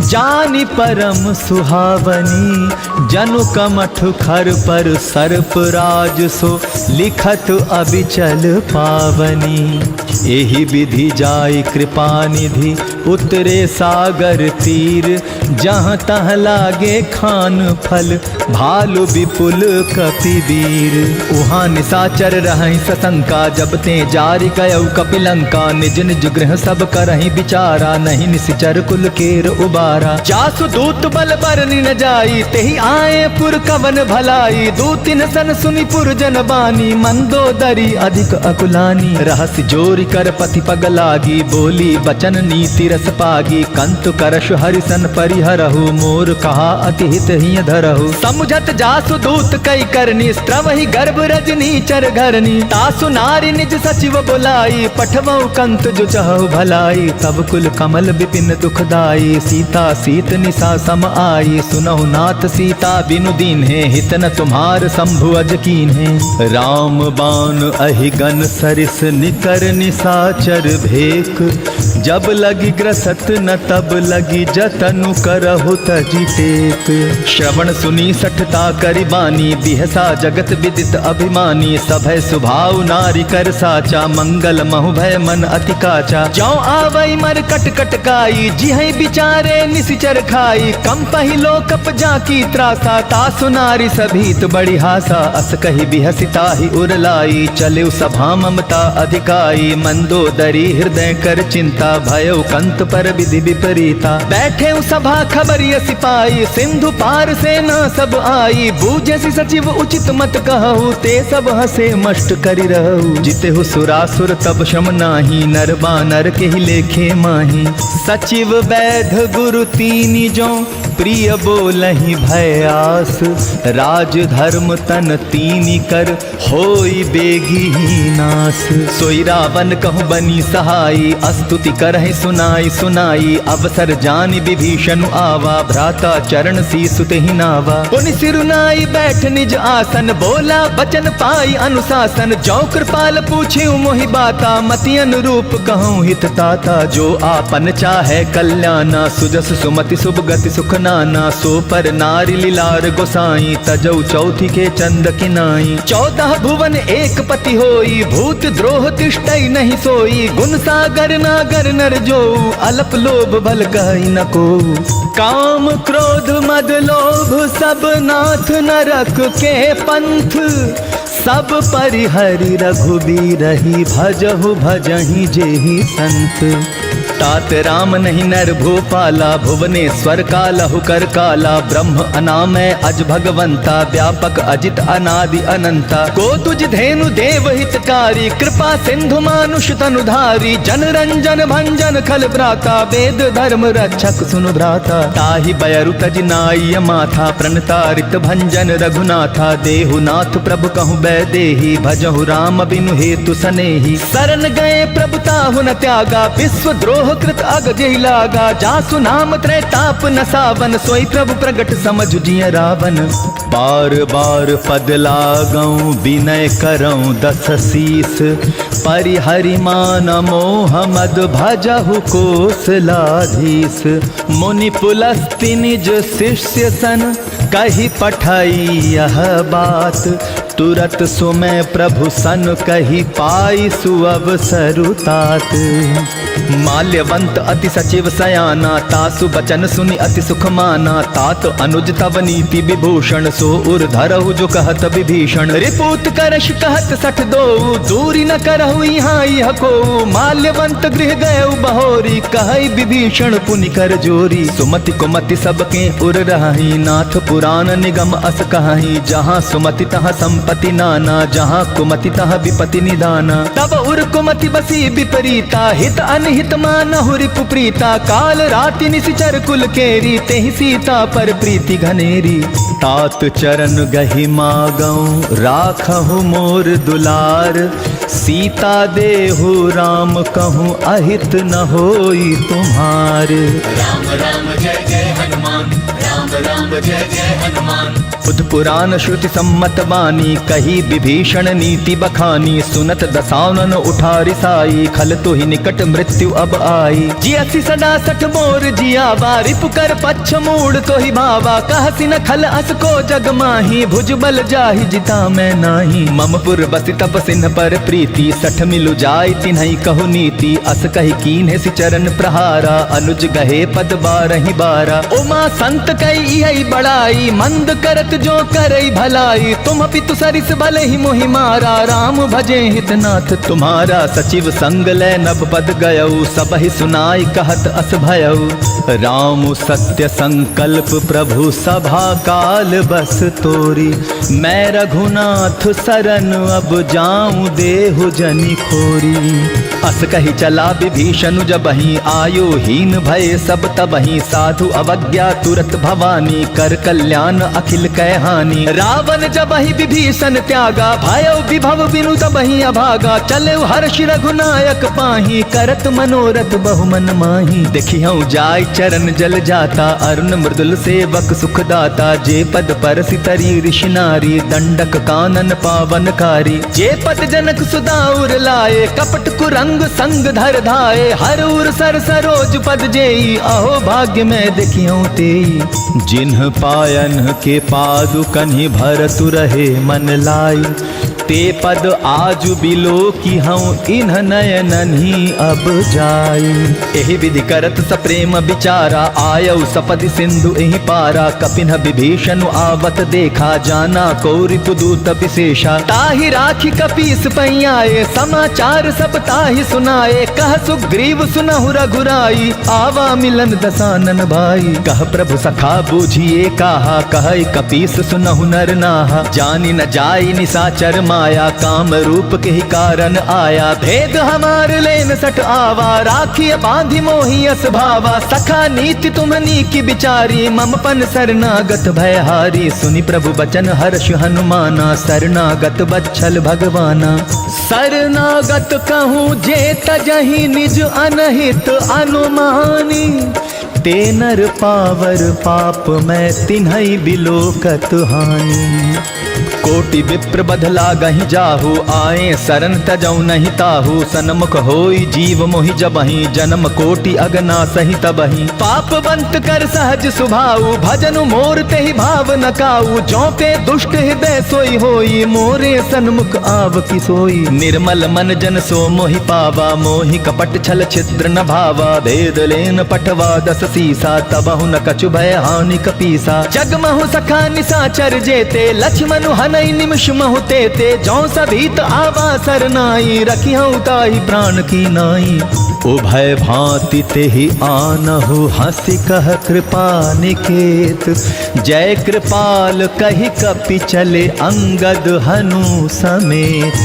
जानि परम सुहावनी। जनु कमठ खर पर सर्प राज सो लिखत अबिचल पावनी। एहि विधि जाय कृपा निधि उतरे सागर तीर। जहाँ तहाँ लागे खान फल भालु विपुल कपिवीर। उहाँ निशाचर रहहि सशंका जब ते जारि कयउ कपिलंका। निज निज गृह सब करहि विचारा नहीं निशिचर कुल केर उबारा। जासु दूत बल बरनि न जाई तेहि आए पुर कवन भलाई। दूतिन सन सुनि पुर जन बानी मंदोदरी अधिक अकुलानी। रहस्य जोरि कर पति पग लागी बोली बचन नीति रस पागी। कंतु करश हरिसन परिहरहु मोर कहा अति हित हिय धरहु। समुझत जासु दूत कई करनी स्त्रवहि गर्भ रजनी चर घरनी। तासु नारी निज सचिव बुलाई पठवउ कंत जो चहु भलाई। तब कुल कमल विपिन दुखदाई सीता सीत निशा सम आई। सुनहु नाथ सीता बिनु दीन है हित न तुम्हार शंभु अज कीन है। राम बाण अहिगन सरिस निकर निशाचर भेक। जब लगी ग्रसत न तब लगी जतनु करहु तजि टेक। श्रवण सुनी सठता करि बानी बिहसा जगत विदित अभिमानी। सभय सुभाव नारी कर साचा मंगल महु भय मन अति काचा। जौ आवई मर कट कटकाई जिहै बिचारे निशिचर खाई। कम पहिलो कप जाकी त्रासा तासु नारी सभीत बड़ी हासा। अस कहि बिहसिता ही उरलाई चले सभा ममता अधिकाई। मंदोदरी हृदय कर चिंता, भयो कंत पर विधि विपरीता। बैठे सभा खबरिय सिपाही, सिंधु पार से न सब आई। बूझे सी सचिव उचित मत कहू, ते सब हसे मष्ट करि रहू। जिते हो सुरासुर तब शम नाही, नर बानर के ही लेखे माही। सचिव वैध गुरु तीनी जो, प्रिय बोलहि भय आस। राज धर्म तन तीनी कर, होई बेगी ही नास। सोई रावण कहु बनी सहाई, अस्तुति करहि सुनाई सुनाई। अवसर जानि विभीषण आवा, भ्राता चरण शीस तेहि नावा। पुनि सिरुनाई बैठ निज आसन, बोला बचन पाई अनुशासन। जो कृपाल पूछिउ मोहि बाता, मति अनुरूप कहूँ हित ताता। जो आपन चाहे कल्याणा, सुजस सुमति शुभ गति सुख नाना। सो पर नारी लीलार गोसाई, तजौ चौथी के चंद किनाई। 14 भुवन एक पति होई, भूत द्रोह तिष्ठई नहीं सोई। गुण सागर नागर नर जो, अलप लोभ बल कहि न को। काम क्रोध मद लोभ सब नाथ नरक के पंथ। सब परिहरि रघुबीरहि, भजहु भजहि जेहि संत। तात राम नहीं नर भूपाला, भुवनेश्वर कालहु कर काला। ब्रह्म अनामय अज भगवंता, व्यापक अजित अनादि अनंता। को तुझ धेनु देव हितकारी, कृपा सिंधु मानुष तनुधारी। जन रंजन भंजन खल भ्राता, वेद धर्म रक्षक सुनु भ्राता। ताहि बयरु तज नाई माथा, प्रणतारित भंजन रघुनाथा। देहु नाथ प्रभु कहु बै देहि, भजहु राम बिनु हेतु सनेहि। शरण गए प्रभु ताहु न त्यागा, विश्व द्रोह कृत अग जेहि लागा। जासु नाम त्रैताप न सावन, सोई प्रभु प्रगट समझु जिय रावण। बार बार पद लागऊं, विनय करऊं दस शीस। परिहरि मान मोह मद, भजहु कोसलाधीश। मुनि पुलस्ति निज शिष्य सन, कही पठाई यह बात। तुरत सुमय प्रभु सन, कही पाई सुअवसरु तात। माल्यवंत अति सचिव सयाना, तासु बचन सुनि अति सुख माना। तात अनुज तव नीति विभूषण, सो उर धरहु जो कहत विभीषण। रिपुत करश कहत सठ दो, दूरी न करहु यहाँ यह को। माल्यवंत गृह गयउ बहोरी, कहई विभीषण पुनि कर जोरी। सुमति कुमति सबके उर रही, नाथ पुराण निगम अस कहाही। जहाँ सुमति तहाँ संपत्ति नाना, जहाँ कुमति तहाँ विपति निदाना। तब उर कुमति बसी विपरीता, हित अनहित मानहु रिपु प्रीता। काल राति निशिचर कुल केरी, तेहि सीता पर प्रीति घनेरी। तात चरण गहि मागऊं, राखहु मोर दुलार। सीता देहु राम कहूँ, अहित न होई तुम्हार। राम राम जय जय हनुमान, राम राम जय जय हनुमान। बुध पुराण श्रुति सम्मत बानी, कही विभीषण नीति बखानी। सुनत दसानन उठारी साई, खल तो ही निकट मृत्यु अब आई। जियसि सदा सठ मोर जियावा, रिपु कर पच्छ मूड तो ही भावा। कहसि न खल अस को जग माही, भुज बल जाहि जिता मैं नाही। ममपुर बसि तप सिन्ह पर प्रीति, सठ मिलु जाय तिन्हई कहु नीति। अस कहि कीन्हे सि चरण प्रहारा, अनुज गहे पद बारहि बारा। उमा संत कई यही बड़ाई, मंद करत जो करई भलाई। तुम पितु सरिस भले ही मोहि मारा, राम भजे हितनाथ तुम्हारा। सचिव संग लै नभ पद गयऊ, सबहि सुनाई कहत अस भयऊ। राम सत्य संकल्प प्रभु, सभा काल बस तोरी। मैं रघुनाथ सरन, अब जाऊं देहु जनि खोरी। अस कही चला विभीषण जबहि, आयो हीन भय सब तबहि। साधु अवज्ञा तुरत भवानी, कर कल्याण अखिल कै हानि। रावण जबहि विभीषण त्यागा, भयो विभव बिनु तबहि अभागा। चले हर्षि रघुनायक पाही, करत मनोरथ बहुमन माही। देखिहु जाय चरण जल जाता, अरुण मृदुल सेवक सुखदाता। जे पद पर सितरी ऋषि नारी, दंडक कानन पावनकारी। जे पद जनक सुदाउर लाए, कपट कुरंग संग धर धाये। हर उर सर सरोज पद जेई, अहो भाग्य में देखियो तेई। जिन्ह पायन के पादुकन्हि भरतु रहे मन लाई। ते पद आजु बिलो की हूँ इन्ह नयनन ही अब जाई। एहि विधि करत सप्रेम विचारा आयऊ सपदि सिंधु एहि पारा। कपिन विभीषण आवत देखा जाना कौरिपु दूत विशेषा। ताहि राखी कपीस पैयाए समाचार सब ताहि सुनाए। कह सुग्रीव सुनहु रघुराई आवा मिलन दसानन भाई। कह प्रभु सखा बूझिए काहा कहै कपीस सुनहु नर नाहा। जानि न जाई निसाचर माया काम रूप के ही कारण आया। भेद हमार लेन सट आवा राखिय बांधि मोहियस भावा। सखा नीति तुम्हनी की बिचारी मम पन शरणागत भयहारी। सुनि प्रभु बचन हर्ष हनुमाना शरणागत बच्छल भगवाना। शरणागत कहूँ जे तजहि निज अनहित अनुमानी। ते नर पावर पाप मैं तिन्हई बिलोकत हानि। कोटि विप्र बधला गहि जाहु आए शरण तजऊ नहीं ताहु। सन्मुख होई जीव मोहि जबहि जन्म कोटि अगना सही तबहि। पापवंत कर सहज सुभाऊ भजनु मोर तेहि भाव न काऊ। जौ पे दुष्ट हृदय सोई होई मोरे सन्मुख आव की सोई। निर्मल मन जन सो मोहि पावा मोहि कपट छल छिद्र न भावा। भेद लेन पठवा दस सीसा तबहु न कछु भय हानि कपीसा। जगमहु सखा निसाचर जेते लक्ष्मणु हनई निमिष महु तेते। जौ सभीत आवा सरनाई रखिहु ताहि प्राण की नाई। उभय भांति तेहि आनहु हंसी कह कृपा निकेत। जय कृपाल कहि कपि चले अंगद हनु समेत।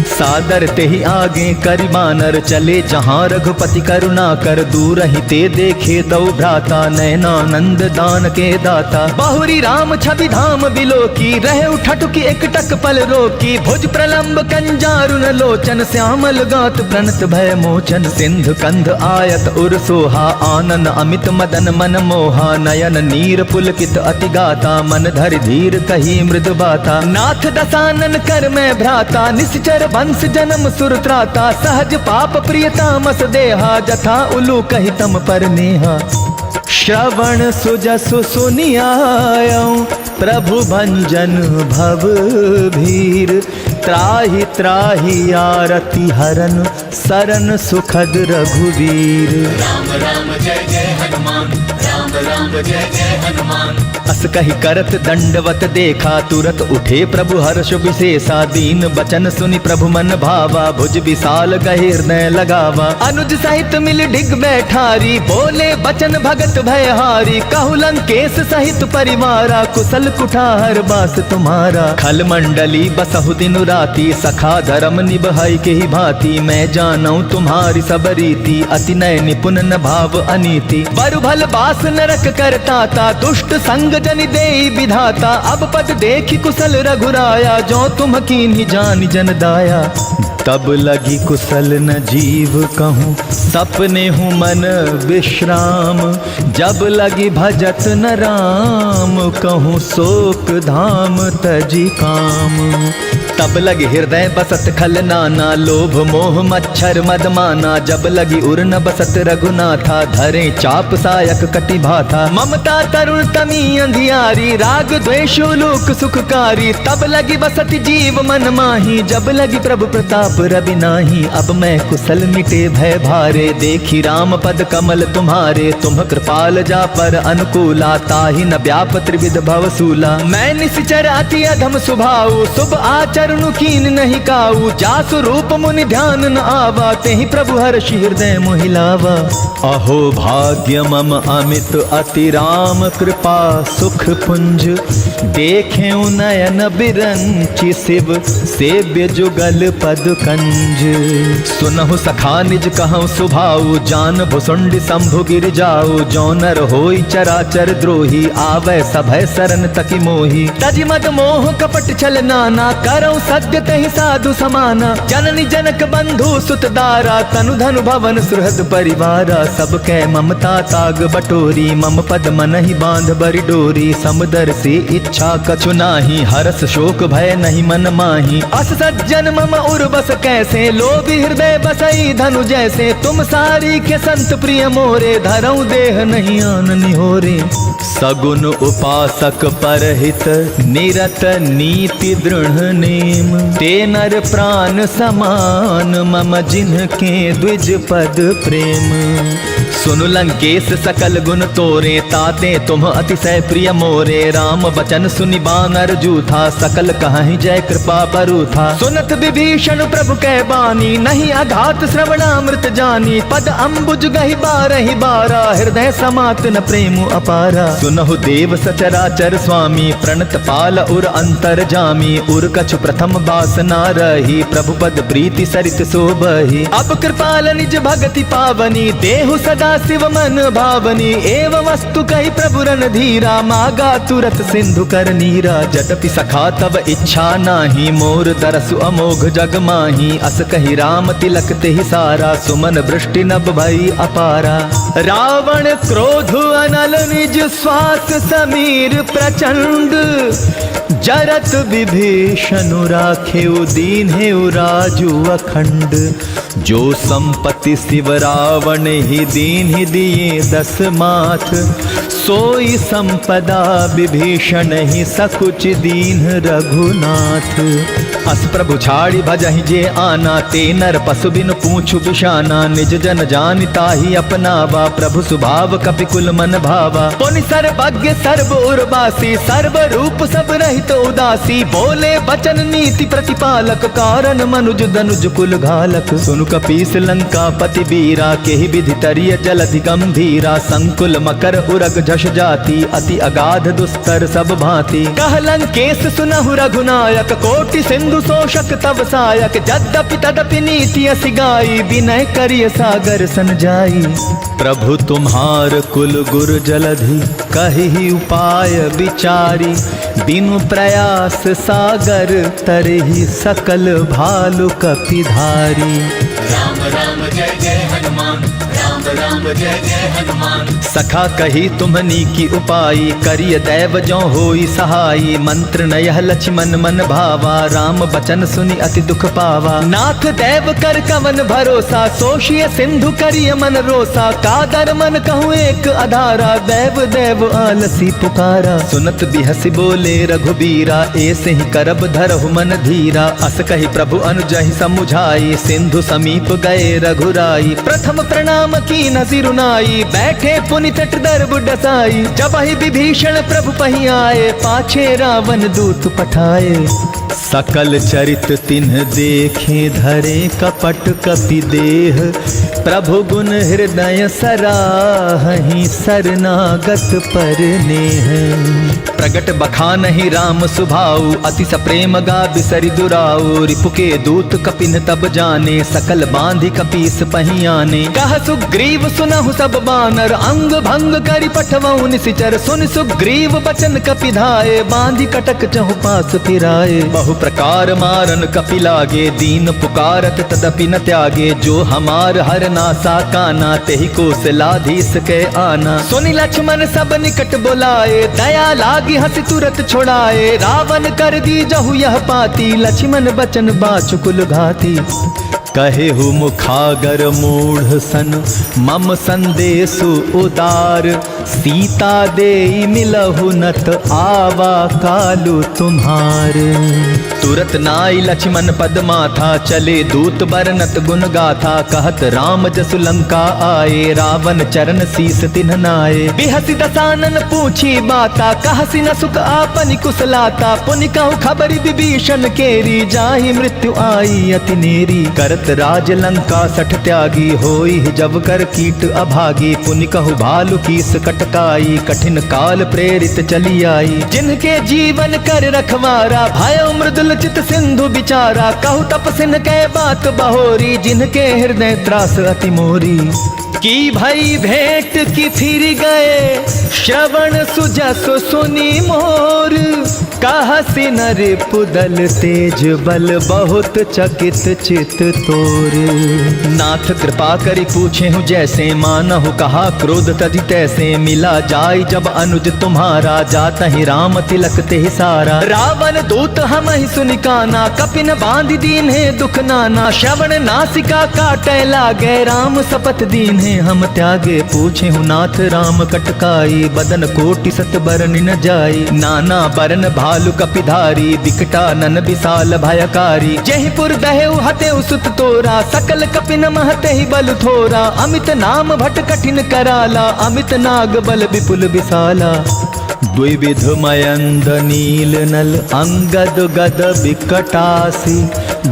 सादर तेहि आगे करि बानर चले जहाँ रघुपति करुणा कर। दूर ही ते देखे दौ भ्राता नयनानंद दान के दाता। बहुरी राम छवि धाम बिलो की रहे उठटुकी एकटक पल रोकी। भुज प्रलंब कंजारुन लोचन श्यामल गात प्रणत भय मोचन। सिंधु कंध आयत उर सोहा आनन अमित मदन मन मोहा। नयन नीर पुलकित अति गाता मन धरि धीर कही मृदु बाता। नाथ दसानन कर मैं भ्राता निश्चर वंश जन्म सुर त्राता। सहज पाप प्रियतामस देहा जथा उलू कहि तम पर नेहा। श्रवण सुजसु सुनियायऊ प्रभु भंजन भव भीर। त्राहि त्राहि आरति हरन सरन सुखद रघुवीर। राम राम जय जय हनुमान राम राम जय जय हनुमान। अस कहि करत दंडवत देखा तुरत उठे प्रभु हर्ष विशेषा। दीन बचन सुनि प्रभु मन भावा भुज विशाल गहि हृदय लगावा। अनुज सहित मिल डिग बैठारी बोले बचन भगत भयहारी। कहु लंकेश सहित परिवारा कुशल कुठार बास तुम्हारा। खल मंडली बसहु दिन राती सखा धर्म निभई के ही भांति। मैं जानऊ तुम्हारी सब रीति अति नय निपुण न भाव अनीति। बर भल बास नरक करताता दुष्ट संग जनि देई विधाता। अब पद देखि कुशल रघुराया जो तुम कीन्ही जानि जन दाया। तब लगी कुशल न जीव कहूँ सपने हूँ मन विश्राम। जब लगी भजत न राम कहूँ शोक धाम तजी काम। तब लगी हृदय बसत खल नाना लोभ मोह मच्छर मदमाना। जब लगी उर न बसत रघुनाथा धरे चाप सायक कटि भाथा। ममता तरुण तमी अंधियारी राग द्वेष लोक सुखकारी। तब लगी बसत जीव मन माही जब लगी प्रभु प्रताप रवि नाही। अब मैं कुशल मिटे भय भारे देखी राम पद कमल तुम्हारे। तुम कृपाल जा पर अनुकूला ताहि न व्याप त्रिविध भवसूला। मैं निश्चर अति अधम स्वभाव शुभ आचरण कीन नहीं काऊ। जासु रूप मुनि ध्यान न आवा तेहि प्रभु हर्षि हृदय मोहिलावा। अहो भाग्य मम अमित अति राम कृपा सुख पुंज। देखे नयन बिरंचि शिव सेव्य जुगल पद कंज। सुनहु सखा निज कहूँ सुभाऊ जान भुसुंड शंभु गिर जाऊ। जो नर होई चराचर द्रोही आवे सभय सरन तकी मोही। तज मद मोह कपट छल नाना करऊँ सत्य तहि साधु समाना। जननी जनक बंधु सुत दारा तनु धनु भवन सुहृद परिवारा। सब कै ममता ताग बटोरी मम पद मन ही बांध बरि डोरी। समदर से इच्छा कछु नाही हरस शोक भय नहीं मन माही। अस सज्जन मम उर बस कैसे लोभी हृदय बसई धनु जैसे। तुम सारी के संत प्रिय मोरे धरऊ देह नहीं आन निहोरे। सगुन उपासक परहित निरत नीति दृढ़ ने। प्रेम। ते नर प्राण समान मम जिनके द्विज पद प्रेम। सुनु लंकेश सकल गुण तोरे, ताते तुम अतिशय प्रिय मोरे। राम बचन सुनि बानर जूथा, सकल कहाहि जय कृपा बरूथा। सुनत विभीषण प्रभु कै बानी, नहीं अघात श्रवणामृत जानी। पद अम्बुज गहि बारहि बारा, हृदय समात न प्रेम अपारा। सुनहु देव सचराचर स्वामी, प्रणत पाल उर अंतर जामी। उर कछु प्रथम बासना रही, प्रभु पद प्रीति सरित शोभहि। अब कृपाल निज भगति पावनी, देहु सदा शिव मन भावनी। एवं वस्तु कही प्रभु रन धीरा, मागा तुरत सिंधु कर नीरा। जदपि सखा तब इच्छा नाही, मोर दरसु अमोघ जग माही। अस कही राम तिलक तेहि सारा, सुमन वृष्टि नभ भई अपारा। रावण क्रोध अनल निज श्वास समीर प्रचंड। जरत विभीषणु राखेउ दीन्हेउ राजु अखंड। जो संपत्ति शिव रावण ही दीन्हि दिए दस माथ, सोई संपदा विभीषण ही सकुच दीन रघुनाथ। अस प्रभु छाड़ी भजहि जे आना, ते नर पशु बिनु पूछू बिशाना। निज जन जानिता ही अपनावा, प्रभु स्वभाव कपिकुल मन भावा। पुनि सर्वज्ञ सर्व उर्वासी, सर्व रूप सब रहित उदासी। बोले बचन नीति प्रतिपालक, कारण मनुज दनुज कुल घालक। सुनु कपीस लंका पति बीरा, केहि विधि तरिय जलधि गंभीरा। संकुल मकर उरग झष जाति, अति अगाध दुस्तर सब भांति। कह लंकेश सुनहु रघुनायक, कोटि सिंधु शोषक तब सायक। यद्यपि तदपि नीति असि गाई, विनय करिय सागर सन जाई। प्रभु तुम्हार कुल गुर जलधि, कहि उपाय विचारी। बिनु प्रयास सागर तरहि, सकल भालु कपिधारी। राम राम जय जय हनुमान, राम राम जय जय हनुमान। सखा कही तुम्हनी की उपाई, करिय दैव जो होई सहाई। मंत्र नयह लक्ष्मण मन भावा, राम बचन सुनि अति दुख पावा। नाथ दैव कर कवन भरोसा, सोषिय सिंधु करिय मन रोसा। कादर मन कहूँ एक आधारा, दैव दैव आलसी पुकारा। सुनत बिहसि बोले रघुबीरा, ऐसे ही करब धरहु मन धीरा। अस कही प्रभु अनुजहि समुझाई, सिंधु समीप गए रघुराई। प्रथम प्रणाम की नसिरुनाई, बैठे पुनि तट दर्ब डसाई। जब ही विभीषण प्रभु पहि आए, पाछे रावण दूत पठाए। सकल चरित तिन्ह देखे, धरे कपट कपि देह। प्रभु गुण हृदय सराहहि, शरणागत पर नेह। प्रगट बखानहि राम सुभाऊ, अति सप्रेम गा बिसरि दुराऊ। रिपु के दूत कपिन तब जाने, सकल बांधि कपीस पहि आने। कह सुग्रीव सुनहु सब बानर, अंग भंग करि पठवउ निसिचर। सुन सुग्रीव बचन कपि धाये, बांधि कटक चहु पास फिराए। बहु प्रकार मारन कपि लागे, दीन पुकारत तदपि न त्यागे। जो हमार हर नासा काना, तेहि कौशलाधीश के आना। सुनि लक्ष्मण सब निकट बुलाए, दया लागी हंस तुरत छोड़ाए। रावण कर दी जहु यह पाती, लक्ष्मण बचन बाचुकुल घाती। कहेहु मुखागर मूढ़ सन, मम संदेशु उदार। सीता देई मिलहु नत, आवा कालु तुम्हार। तुरत नाई लक्ष्मण पद माथा, चले दूत बरनत गुण गाथा। कहत राम जसु लंका आए, रावण चरण शीस तिन्ह नाये। बिहसि दसानन पूछी बाता, कहसि न सुख आपनि कुशलाता। पुनि कहु खबरि विभीषण केरी, जाहि मृत्यु आई अति नेरी। करत राज लंका सठ त्यागी, होई जब कर कीट अभागी। पुनि कहु भालु कीस कटकाई, कठिन काल प्रेरित चली आई। जिनके जीवन कर रखवारा, भयो मृदुल चित सिंधु बिचारा। कहु तपसिन कै बात बहोरी, जिनके हृदय त्रास अति मोरी। की भई भेंट की फिर गए, श्रवण सुजस सुनी मोर। कहसि नर पुदल तेज बल, बहुत चकित चित तोर। नाथ कृपा करि पूछे हूँ जैसे, मानहु कहा क्रोध तदि तैसे। मिला जाय जब अनुज तुम्हारा, जाता ही राम तिलक तेहि सारा। रावण दूत हम ही सुनि काना, कपिन बांधि दीन्हे दुख नाना। श्रवण नासिका काटै लागे, राम शपथ दीन्हे हम त्यागे। पूछे हूँ नाथ राम कटकाई, बदन कोटि सत बरन न जाई। नाना बरन भाई भालु कपिधारी विकटानन विशाल भयकारी जयपुर दहेउ हतेउ सुत तोरा सकल कपिन महते ही बल थोरा अमित नाम भट कठिन कराला अमित नाग बल विपुल विशाला द्विविध मयंद नील नल अंगद गद विकटासी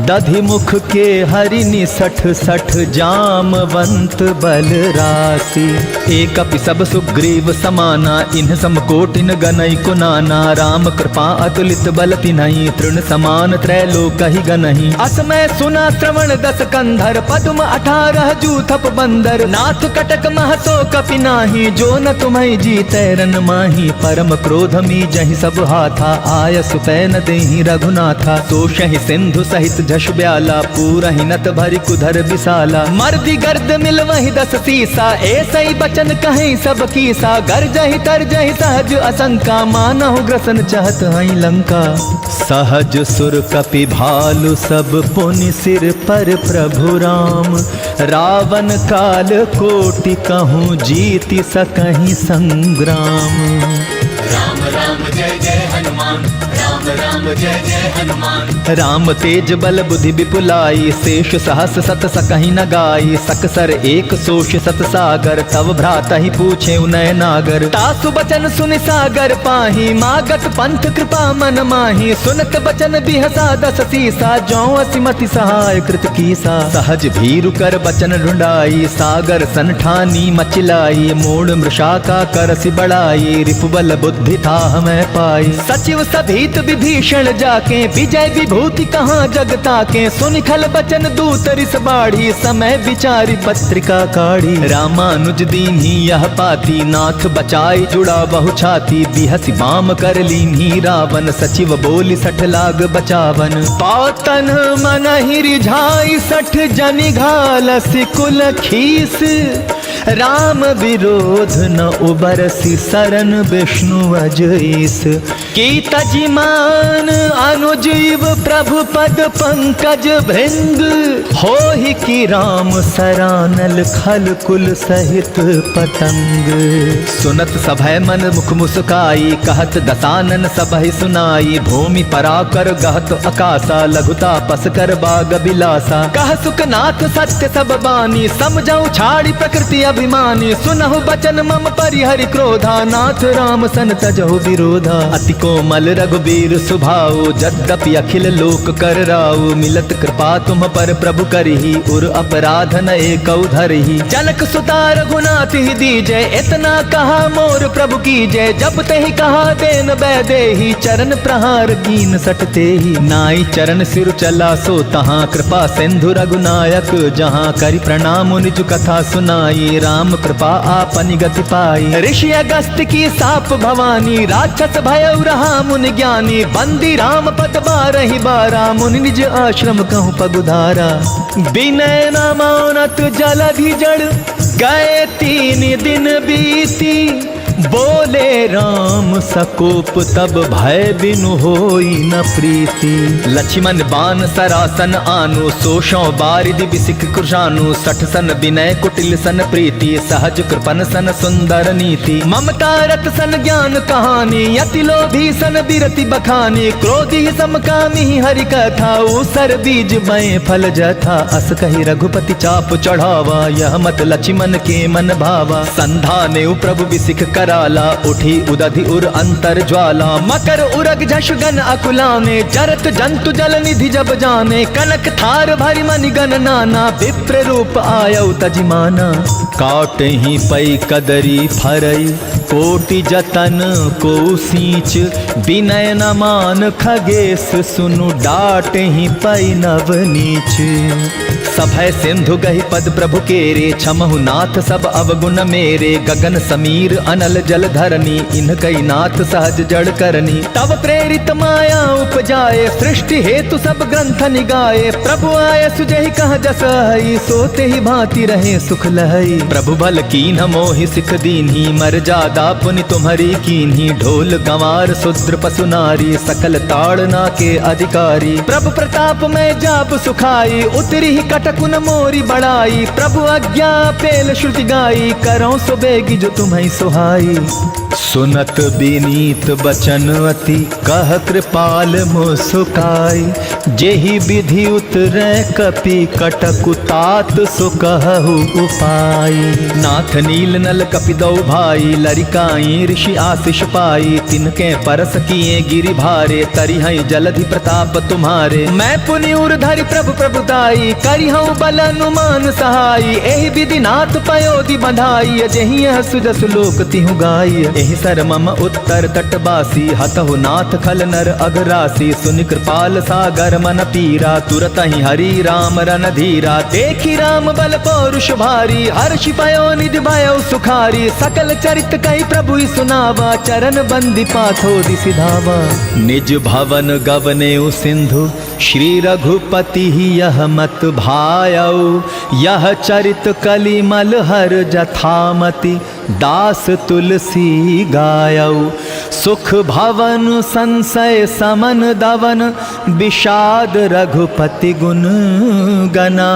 दधि मुख के हरिनि सठ सठ जामवंत बल राशि एक अपि सब सुग्रीव समाना इन्ह समकोटिन गनई कुनाना राम कृपा अतुलित बल तिन्हई तृण समान त्रैलोक ही गनहि असमय सुना श्रवण दस कंधर पद्म 18 जूथप बंदर नाथ कटक महतो कपि नाही जो न तुम्हें जीतै रन माही परम क्रोध मी जहि सब हाथा आय सुतैन देहि रघुनाथा तोषहि सिंधु सहित झष ब्याला पूरा हिनत भरि कुधर विशाला मर्दी गर्द मिल वही 10 सीसा ऐसई बचन कहीं सब कीसा गर्जहि तरजहि सहज असंका मानहु ग्रसन चहत हई लंका सहज सुर कपि भालु सब पुनि सिर पर प्रभु राम रावण काल कोटि कहूँ जीति सकहि संग्राम राम राम जय जय हनुमान राम राम जय जय हनुमान राम तेज बल बुद्धि विपुलाई शेष सहस सत सकहि न गाई सकसर एक सोष सत सागर तव भ्राता ही पूछे उनय नागर तासु बचन सुनि सागर पाही मागत पंथ कृपा मन माही सुनत बचन बिहसा 10 सीसा जौ असिमति सहाय कृत कीसा सहज भीरु कर बचन ढूंढाई सागर संठानी मचिलाई मोड़ मृषा का करसि बढ़ाई रिपुबल बुद्धि था हमें पाई सचिव सभीत विभीषण जाके विजय विभूति कहाँ जगता के सुनि खल बचन दूत रिस बाढ़ी समय विचारी पत्रिका काढ़ी रामानुज दीन्ही यह पाती नाथ बचाई जुड़ा बहु छाती बिहसी बाम कर लीन्ही रावण सचिव बोली 60 लाग बचावन पातन मन ही रिझाई 60 जनि घालसि कुल खीस राम विरोध न उबरसी शरण विष्णु अजईस की तजिमान अनुजीव प्रभु पद पंकज भृंग हो ही की राम सरानल खल कुल सहित पतंग सुनत सभय मन मुख मुस्काई कहत दसानन सबहि सुनाई भूमि पराकर गहत अकासा लघुता पस कर बाग बिलासा कह सुखनाथ सत्य सब बानी समझऊ छाड़ी प्रकृति अभिमानी सुनहु बचन मम परिहरि क्रोधा नाथ राम सन तजहु विरोधा अति कोमल रघुबीर सुभाऊ जद्यपि अखिल लोक कर राऊ मिलत कृपा तुम पर प्रभु करही उर अपराध न एकौ धरही जनक सुता रघुनाथ ही दीजय इतना कहा मोर प्रभु की जय जब तहि कहा देन बैदेही चरण प्रहार कीन सटते ही नाई चरण सिर चला सो तहाँ कृपा सिंधु रघुनायक जहाँ करि प्रणाम निज कथा सुनाई राम कृपा आपनि गति पाई ऋषि अगस्त की साप भवानी राक्षस भयउ रहा मुनि ज्ञानी बंदी राम पद 12 बारा मुनि निज आश्रम कहूँ पगुधारा विनय न मानत जलधि जड़ गए 3 दिन बीती बोले राम सकोप तब भय बिनु होई न प्रीति लक्ष्मण बान सरासन आनु सोषों बारिधि बिसिक कृशानु 60 सन विनय कुटिल सन प्रीति सहज कृपन सन सुंदर नीति ममता रत सन ज्ञान कहानी यति लोभी सन बिरति बखानी क्रोधी समकामी हरि कथा उसर बीज बय फल जथा अस कहि रघुपति चाप चढ़ावा यह मत लक्ष्मण के मन भावा संधाने प्रभु बिसिक कराला उठी उदधि उर अंतर ज्वाला मकर उरग झशगन अकुलाने जरत जंतु जल निधि जब जाने कनक थार भरि मनि गण नाना विप्र रूप आयौ तजिमाना काट ही पई कदरी फरई कोटि जतन को सींच विनय न मान खगेश सुनु डाट ही पई नव नीच सभय सिंधु गहि पद प्रभु केरे छमहु नाथ सब अवगुण मेरे गगन समीर अनल जल धरनी इन कई नाथ सहज जड़ करनी तब प्रेरित माया जाए, सृष्टि हेतु सब ग्रंथ निगाए। प्रभु आए सुजहि कह जस हई, सोते ही भांति रहे सुख लहई। प्रभु बल कीन मोहि सिख दीन्ही, मर्यादा पुनि तुम्हारी कीन्ही। ढोल गंवार शूद्र पशु नारी, सकल ताड़ना के अधिकारी। प्रभु प्रताप में जाप सुखाई, उतरी ही कटकुन मोरी बढ़ाई। प्रभु आज्ञा पेल श्रुति गाई, करो सो बेगी जो तुम्हें सुहाई। सुनत विनीत बचन अति, कह कृपाल मुस्काई। जेहि विधि उतरै कपि, कटकु तात सो कहु उपाय। नाथ नील नल कपि दौ भाई, लरिकाई ऋषि आशीष पाई। तिनके परस किए गिरि भारे, तरिहै जलधि प्रताप तुम्हारे। मैं पुनि उर धरि प्रभु प्रभुताई, करिहउँ बल अनुमान सहाई। एहि विधि नाथ पयोधि बंधाई, जेहि सुजस लोक तिहु गाई। एहि सर मम उत्तर तटवासी, हतहु नाथ खल नर अघरासी। सुनि कृपाल सागर मन पीरा, तुरत ही हरि राम रन धीरा। देखी राम बल पौरुष भारी, हर्षि पयो निधि भयो सुखारी। सकल चरित कहि प्रभु ही सुनावा, चरण बंदी पाथो दिसि धावा। निज भवन गवने सिंधु, श्री रघुपति ही यह मत भायऊ। यह चरित कलिमल हर जथामति, दास तुलसी गायऊ। सुख भवन संशय समन दवन, विषाद रघुपति गुण गना।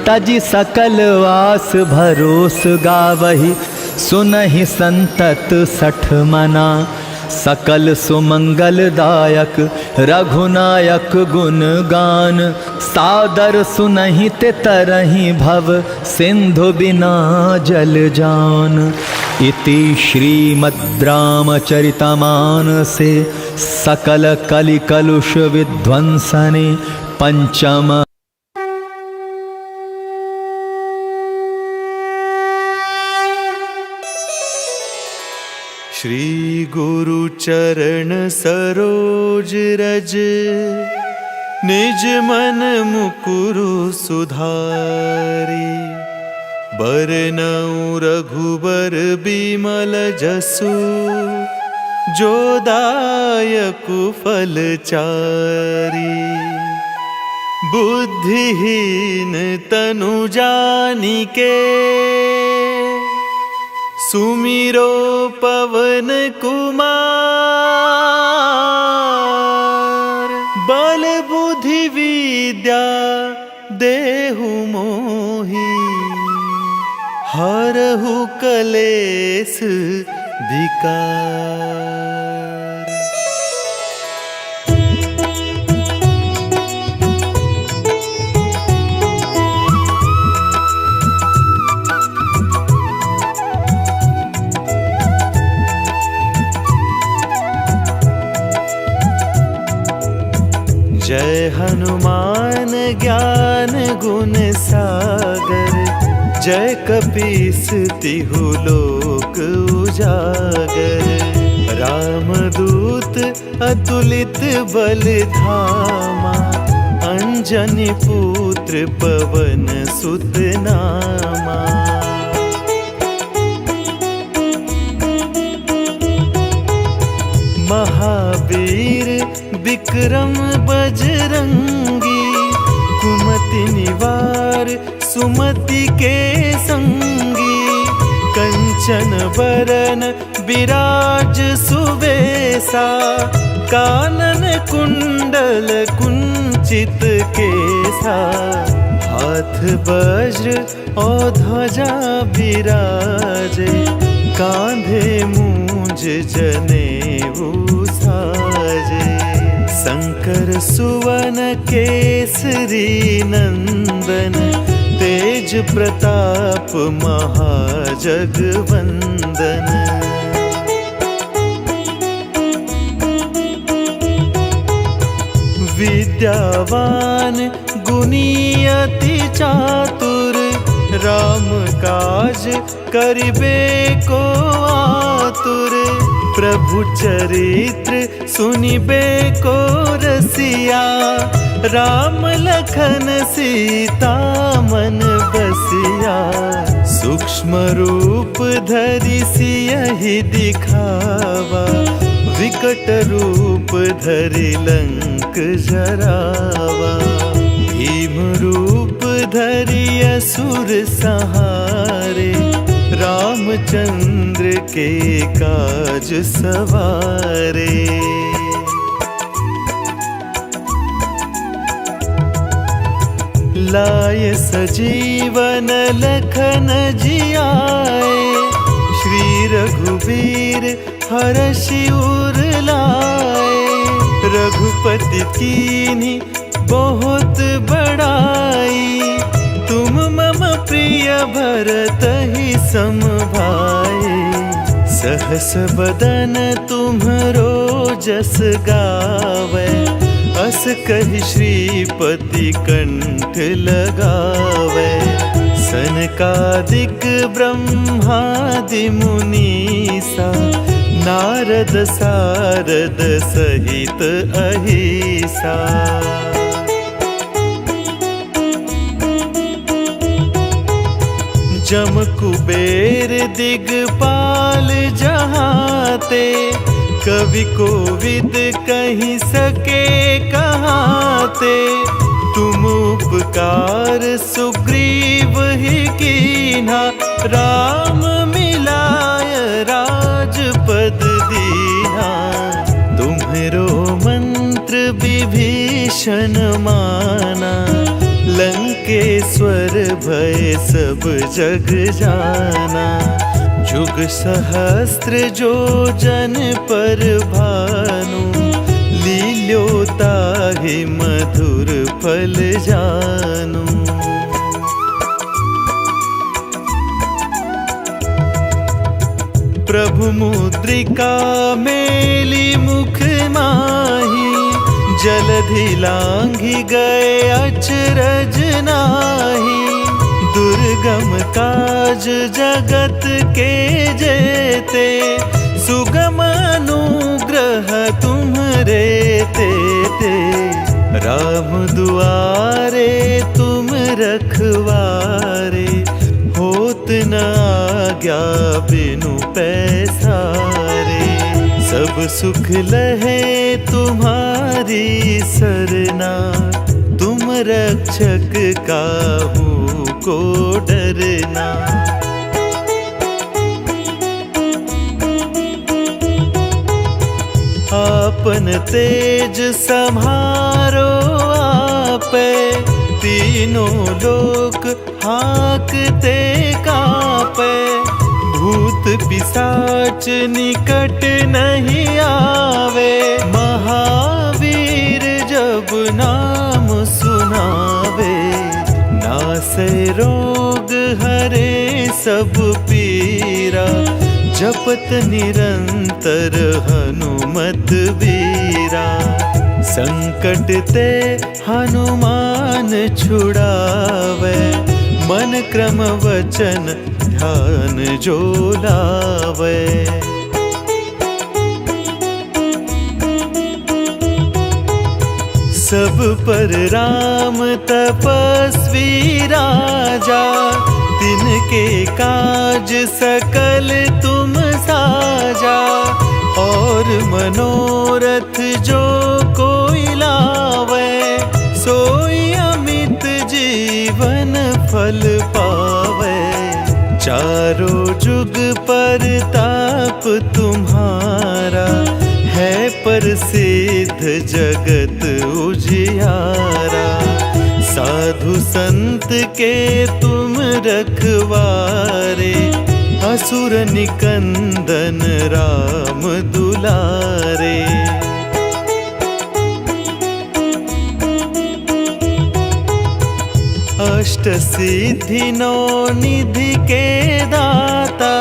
तजि सकल वास भरोस गावहि, सुनहि संतत सठ मना। सकल सुमंगल दायक रघुनायक गुण गान। सादर सुनहि ते तरहि भव, सिंधु बिना जल जान। इति श्रीमद् रामचरितमानसे, सकल कलि कलुष विध्वंसने पंचम। श्री गुरु चरण सरोज रज, निज मन मुकुरु सुधारी। बरनउँ रघुबर बिमल जसु, जो दायकु फल चारी। बुद्धिहीन तनु जानिके, सुमिरो पवन कुमार। बल बुद्धि विद्या देहु मोहि, हरहु कलेस विकार। जय हनुमान ज्ञान गुण सागर, जय कपीस तिहु लोक उजागर। रामदूत अतुलित बल धामा, अंजनी पुत्र पवन सुत नामा। महावीर विक्रम बजरंगी, कुमति निवार सुमति के संगी। कंचन बरन विराज सुवेशा, कानन कुंडल कुंचित केसा। हाथ वज्र और ध्वजा विराजे, कांधे मूंज जनेऊ साजे। शंकर सुवन केसरी नंदन, तेज प्रताप महाजगवंदन। विद्यावान गुणी अति चातुर, राम काज करिबे को आतुर। प्रभु चरित्र सुनिबे को रसिया, राम लखन सीता मन बसिया। सूक्ष्म रूप धरि सियहि दिखावा, विकट रूप धरि लंक जरावा, भीम रूप धरि असुर सहारे, रामचंद्र के काज सवारे। लाय सजीवन लखन जियाए, श्री रघुवीर हरषि उर लाए। रघुपति कीन्ही बहुत बड़ाई, तुम मम प्रिय भरतहि सम भाई। सहस बदन तुम्हरो जस गावै, अस कहि श्रीपति कंठ लगावै। सनकादिक ब्रह्मादि मुनीसा, नारद सारद सहित अहिसा। जम कुबेर दिगपाल जहाते, कवि कोविद कहि सके कहाते। तुम उपकार सुग्रीव ही कीन्हा, राम मिलाय राजपद दीन्हा। तुम्हरो मंत्र विभीषण माना, लंकेश्वर भय सब जग जाना। जुग सहस्त्र जो जन पर भानु, लील्योताहि मधुर फल जानू। प्रभु मुद्रिका मेली मुख माही, जलधि लांघि गए अचरज नाही। दुर्गम काज जगत के जेते, सुगम अनुग्रह तुम्हरे तेते। राम दुआरे तुम रखवारे, होत न आज्ञा बिनु पैसारे। सब सुख लहे तुम्हारी सरना, तुम रक्षक काहू को डरना। आपन तेज सम्हारो आपे, तीनों लोक हाकते कापे। भूत पिशाच निकट नहीं आवे, महावीर जब नाम सुनावे। नासै रोग हरे सब पीरा, जपत निरंतर हनुमत बीरा। संकट ते हनुमान छुड़ावे, मन क्रम वचन ध्यान जो लावे। सब पर राम तपस्वी राजा, तिनके काज सकल तुम साजा। और मनोरथ जो कोई लावे, सोई अमित जीवन फल पावे। चारों जुग पर ताप तुम्हारा, है प्रसिद्ध जगत उजियारा। साधु संत के तुम रखवारे, असुर निकंदन राम दुलारे। अष्ट सिद्धि नौ निधि के दाता,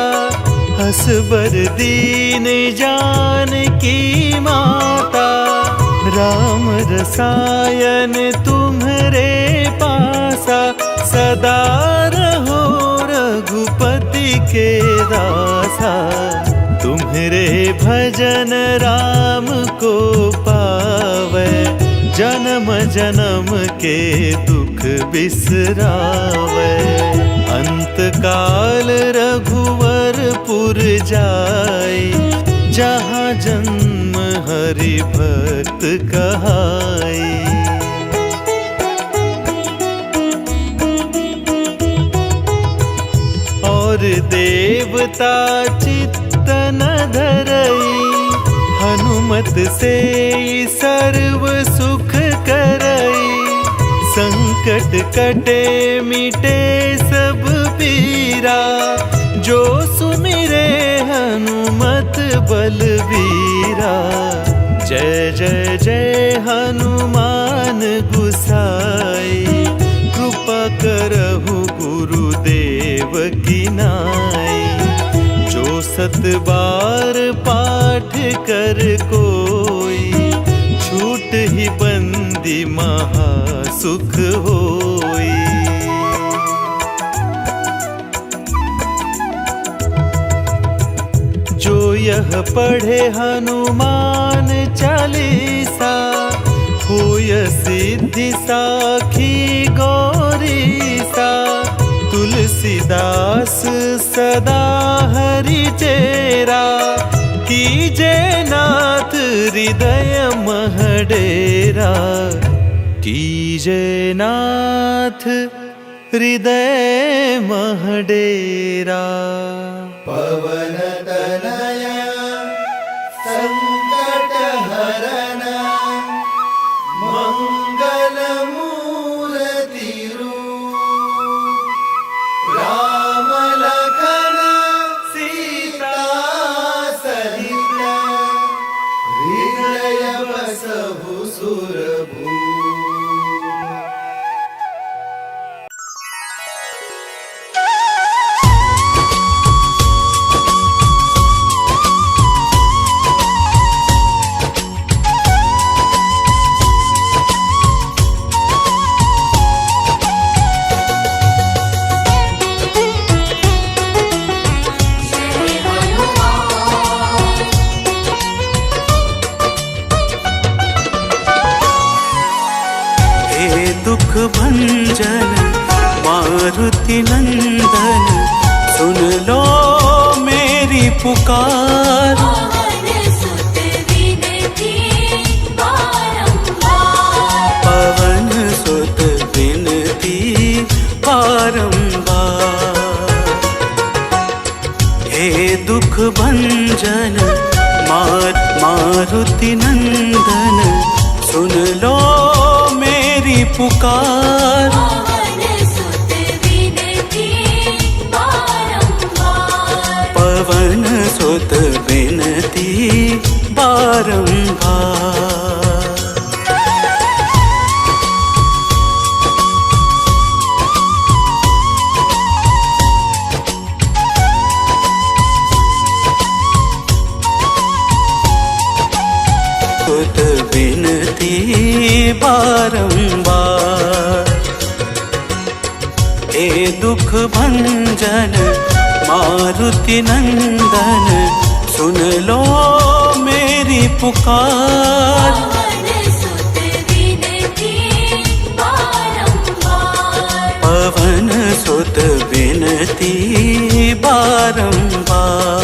असबर दीन जानकी माता। राम रसायन तुम्हरे पासा, सदा रहो रघुपति के दासा। तुम्हरे भजन राम को पावे, जन्म जन्म के दुख बिसरावे। अंत काल रघुवर पुर जाई, जहाँ जन्म हरि भक्त कहाई। और देवता चित्त न धरई, हनुमत से सर्व सुख करई। संकट कटे मिटे सब पीरा, जो सुमिरे हनुमत बलबीरा। जय जय जय हनुमान गुसाई, कृपा करहु गुरुदेव की नाई। जो 7 बार पाठ कर कोई, छूट ही बंदी महासुख होई। जो यह पढ़े हनुमान चालीसा, होय सिद्धि साखी गौरीसा। तुलसीदास सदा हरि चेरा, कीजे नाथ हृदय मह डेरा। कीजे नाथ हृदय मह डेरा। पवन तनया संकट हरण, मंगल मूर्ति रूप। राम लखन सीता सहित, हृदय बसहु सुरभूप। दुख भंजन मारुति नंदन, सुन लो मेरी पुकार। पवन सुत विनती बारंबार। हे दुख भंजन मारुति नंदन, सुन लो मेरी पुकार। पवन सुत विनती बारंबार। सुत विनती बारंबार। हे दुख भंजन मारुति नंदन, सुन लो मेरी पुकार। पवन सुत विनती बारंबार।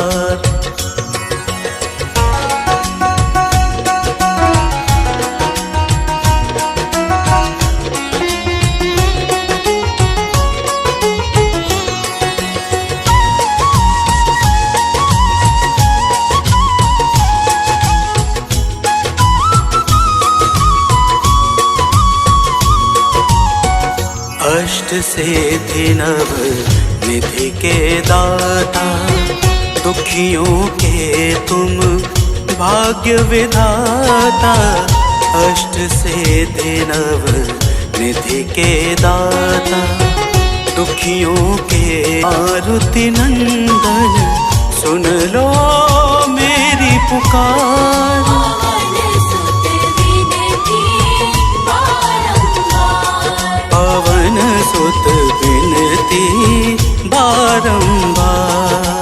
अष्ट सिद्धि नव निधि के दाता, दुखियों के तुम भाग्य विधाता। अष्ट सिद्धि नव निधि के दाता, दुखियों के मारुति नंदन, सुन लो मेरी पुकार। पवन सुत विनती बारंबार।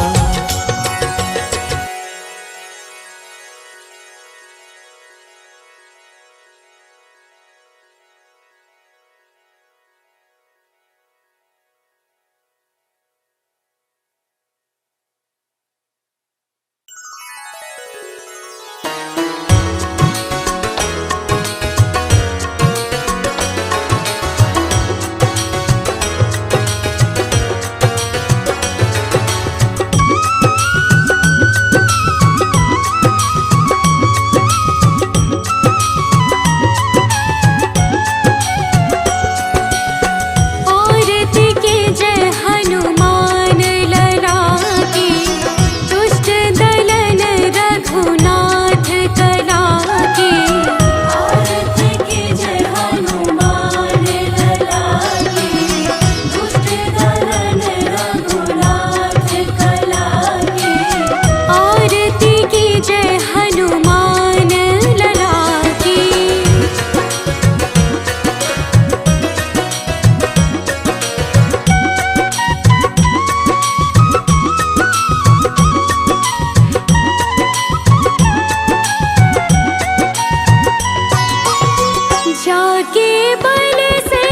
जाके बल से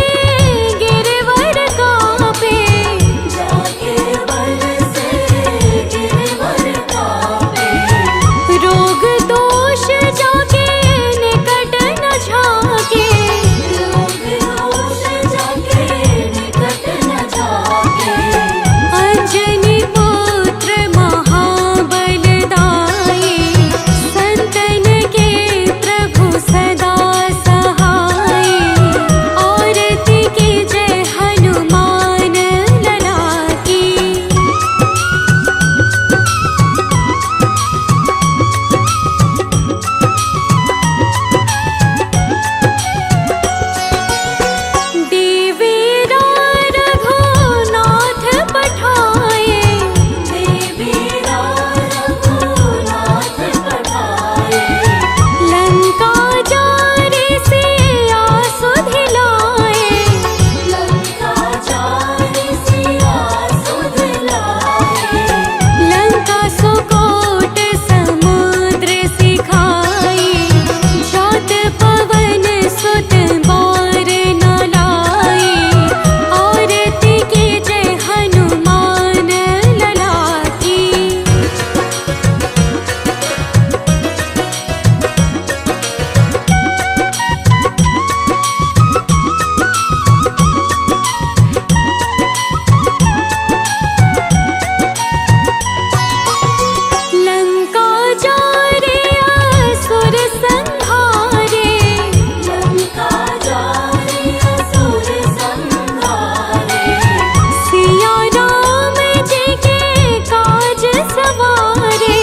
गिरवर कांपे, जाके बल से गिरवर कांपे। रोग दोष जाके निकट न झाके, रोग दोष जाके निकट न झाके। अंजनी पुत्र महाबलदाई, संतन के प्रभु सदा सहाय। आरती की जय हनुमान लला की। देवीरा रघुनाथ पठाए, देवीरा रघुनाथ पठाए। लंका जारे से आसु दिलाए, लंका जारे से आसु दिलाए। लंका सुकोट समुद्र सिखाए, जात पवन सुत बार न लाए। आरती की जय हनुमान लला की। लंका जारे असुर संहारे, लंका जारे असुर संहारे। सिया राम जी के काज सवारे,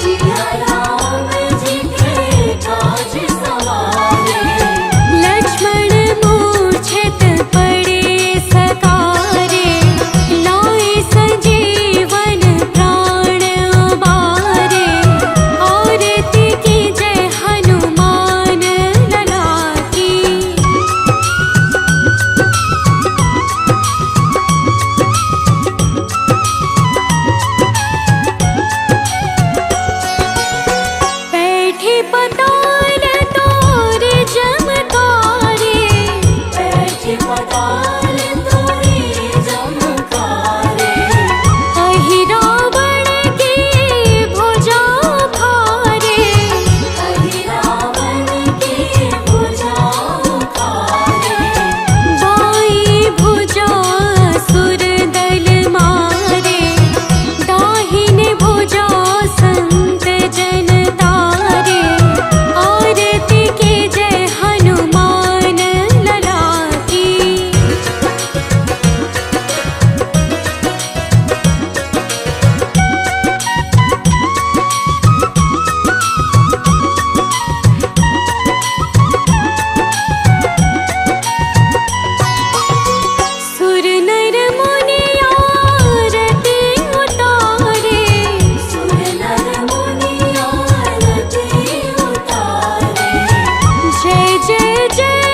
सिया राम जी के काज सवारे। लक्ष्मण मूर्छित पड़े सकारे, लाए संजीवन प्राण उबारे। आरती की जय हनुमान लला की। बैठे पताल तोरे जमकारे, बैठे पताल तोरे जमकारे। अहि रावण की भुजा खारे, अहि रावण की भुजा खारे। बाई भुजा असुर दल मारे, दाहिने भुजा संत जन तारे। आरती की जय हनुमान लला की। सुर नर मुनि आरती उतारे, सुर नर मुनि आरती उतारे। जय जय जय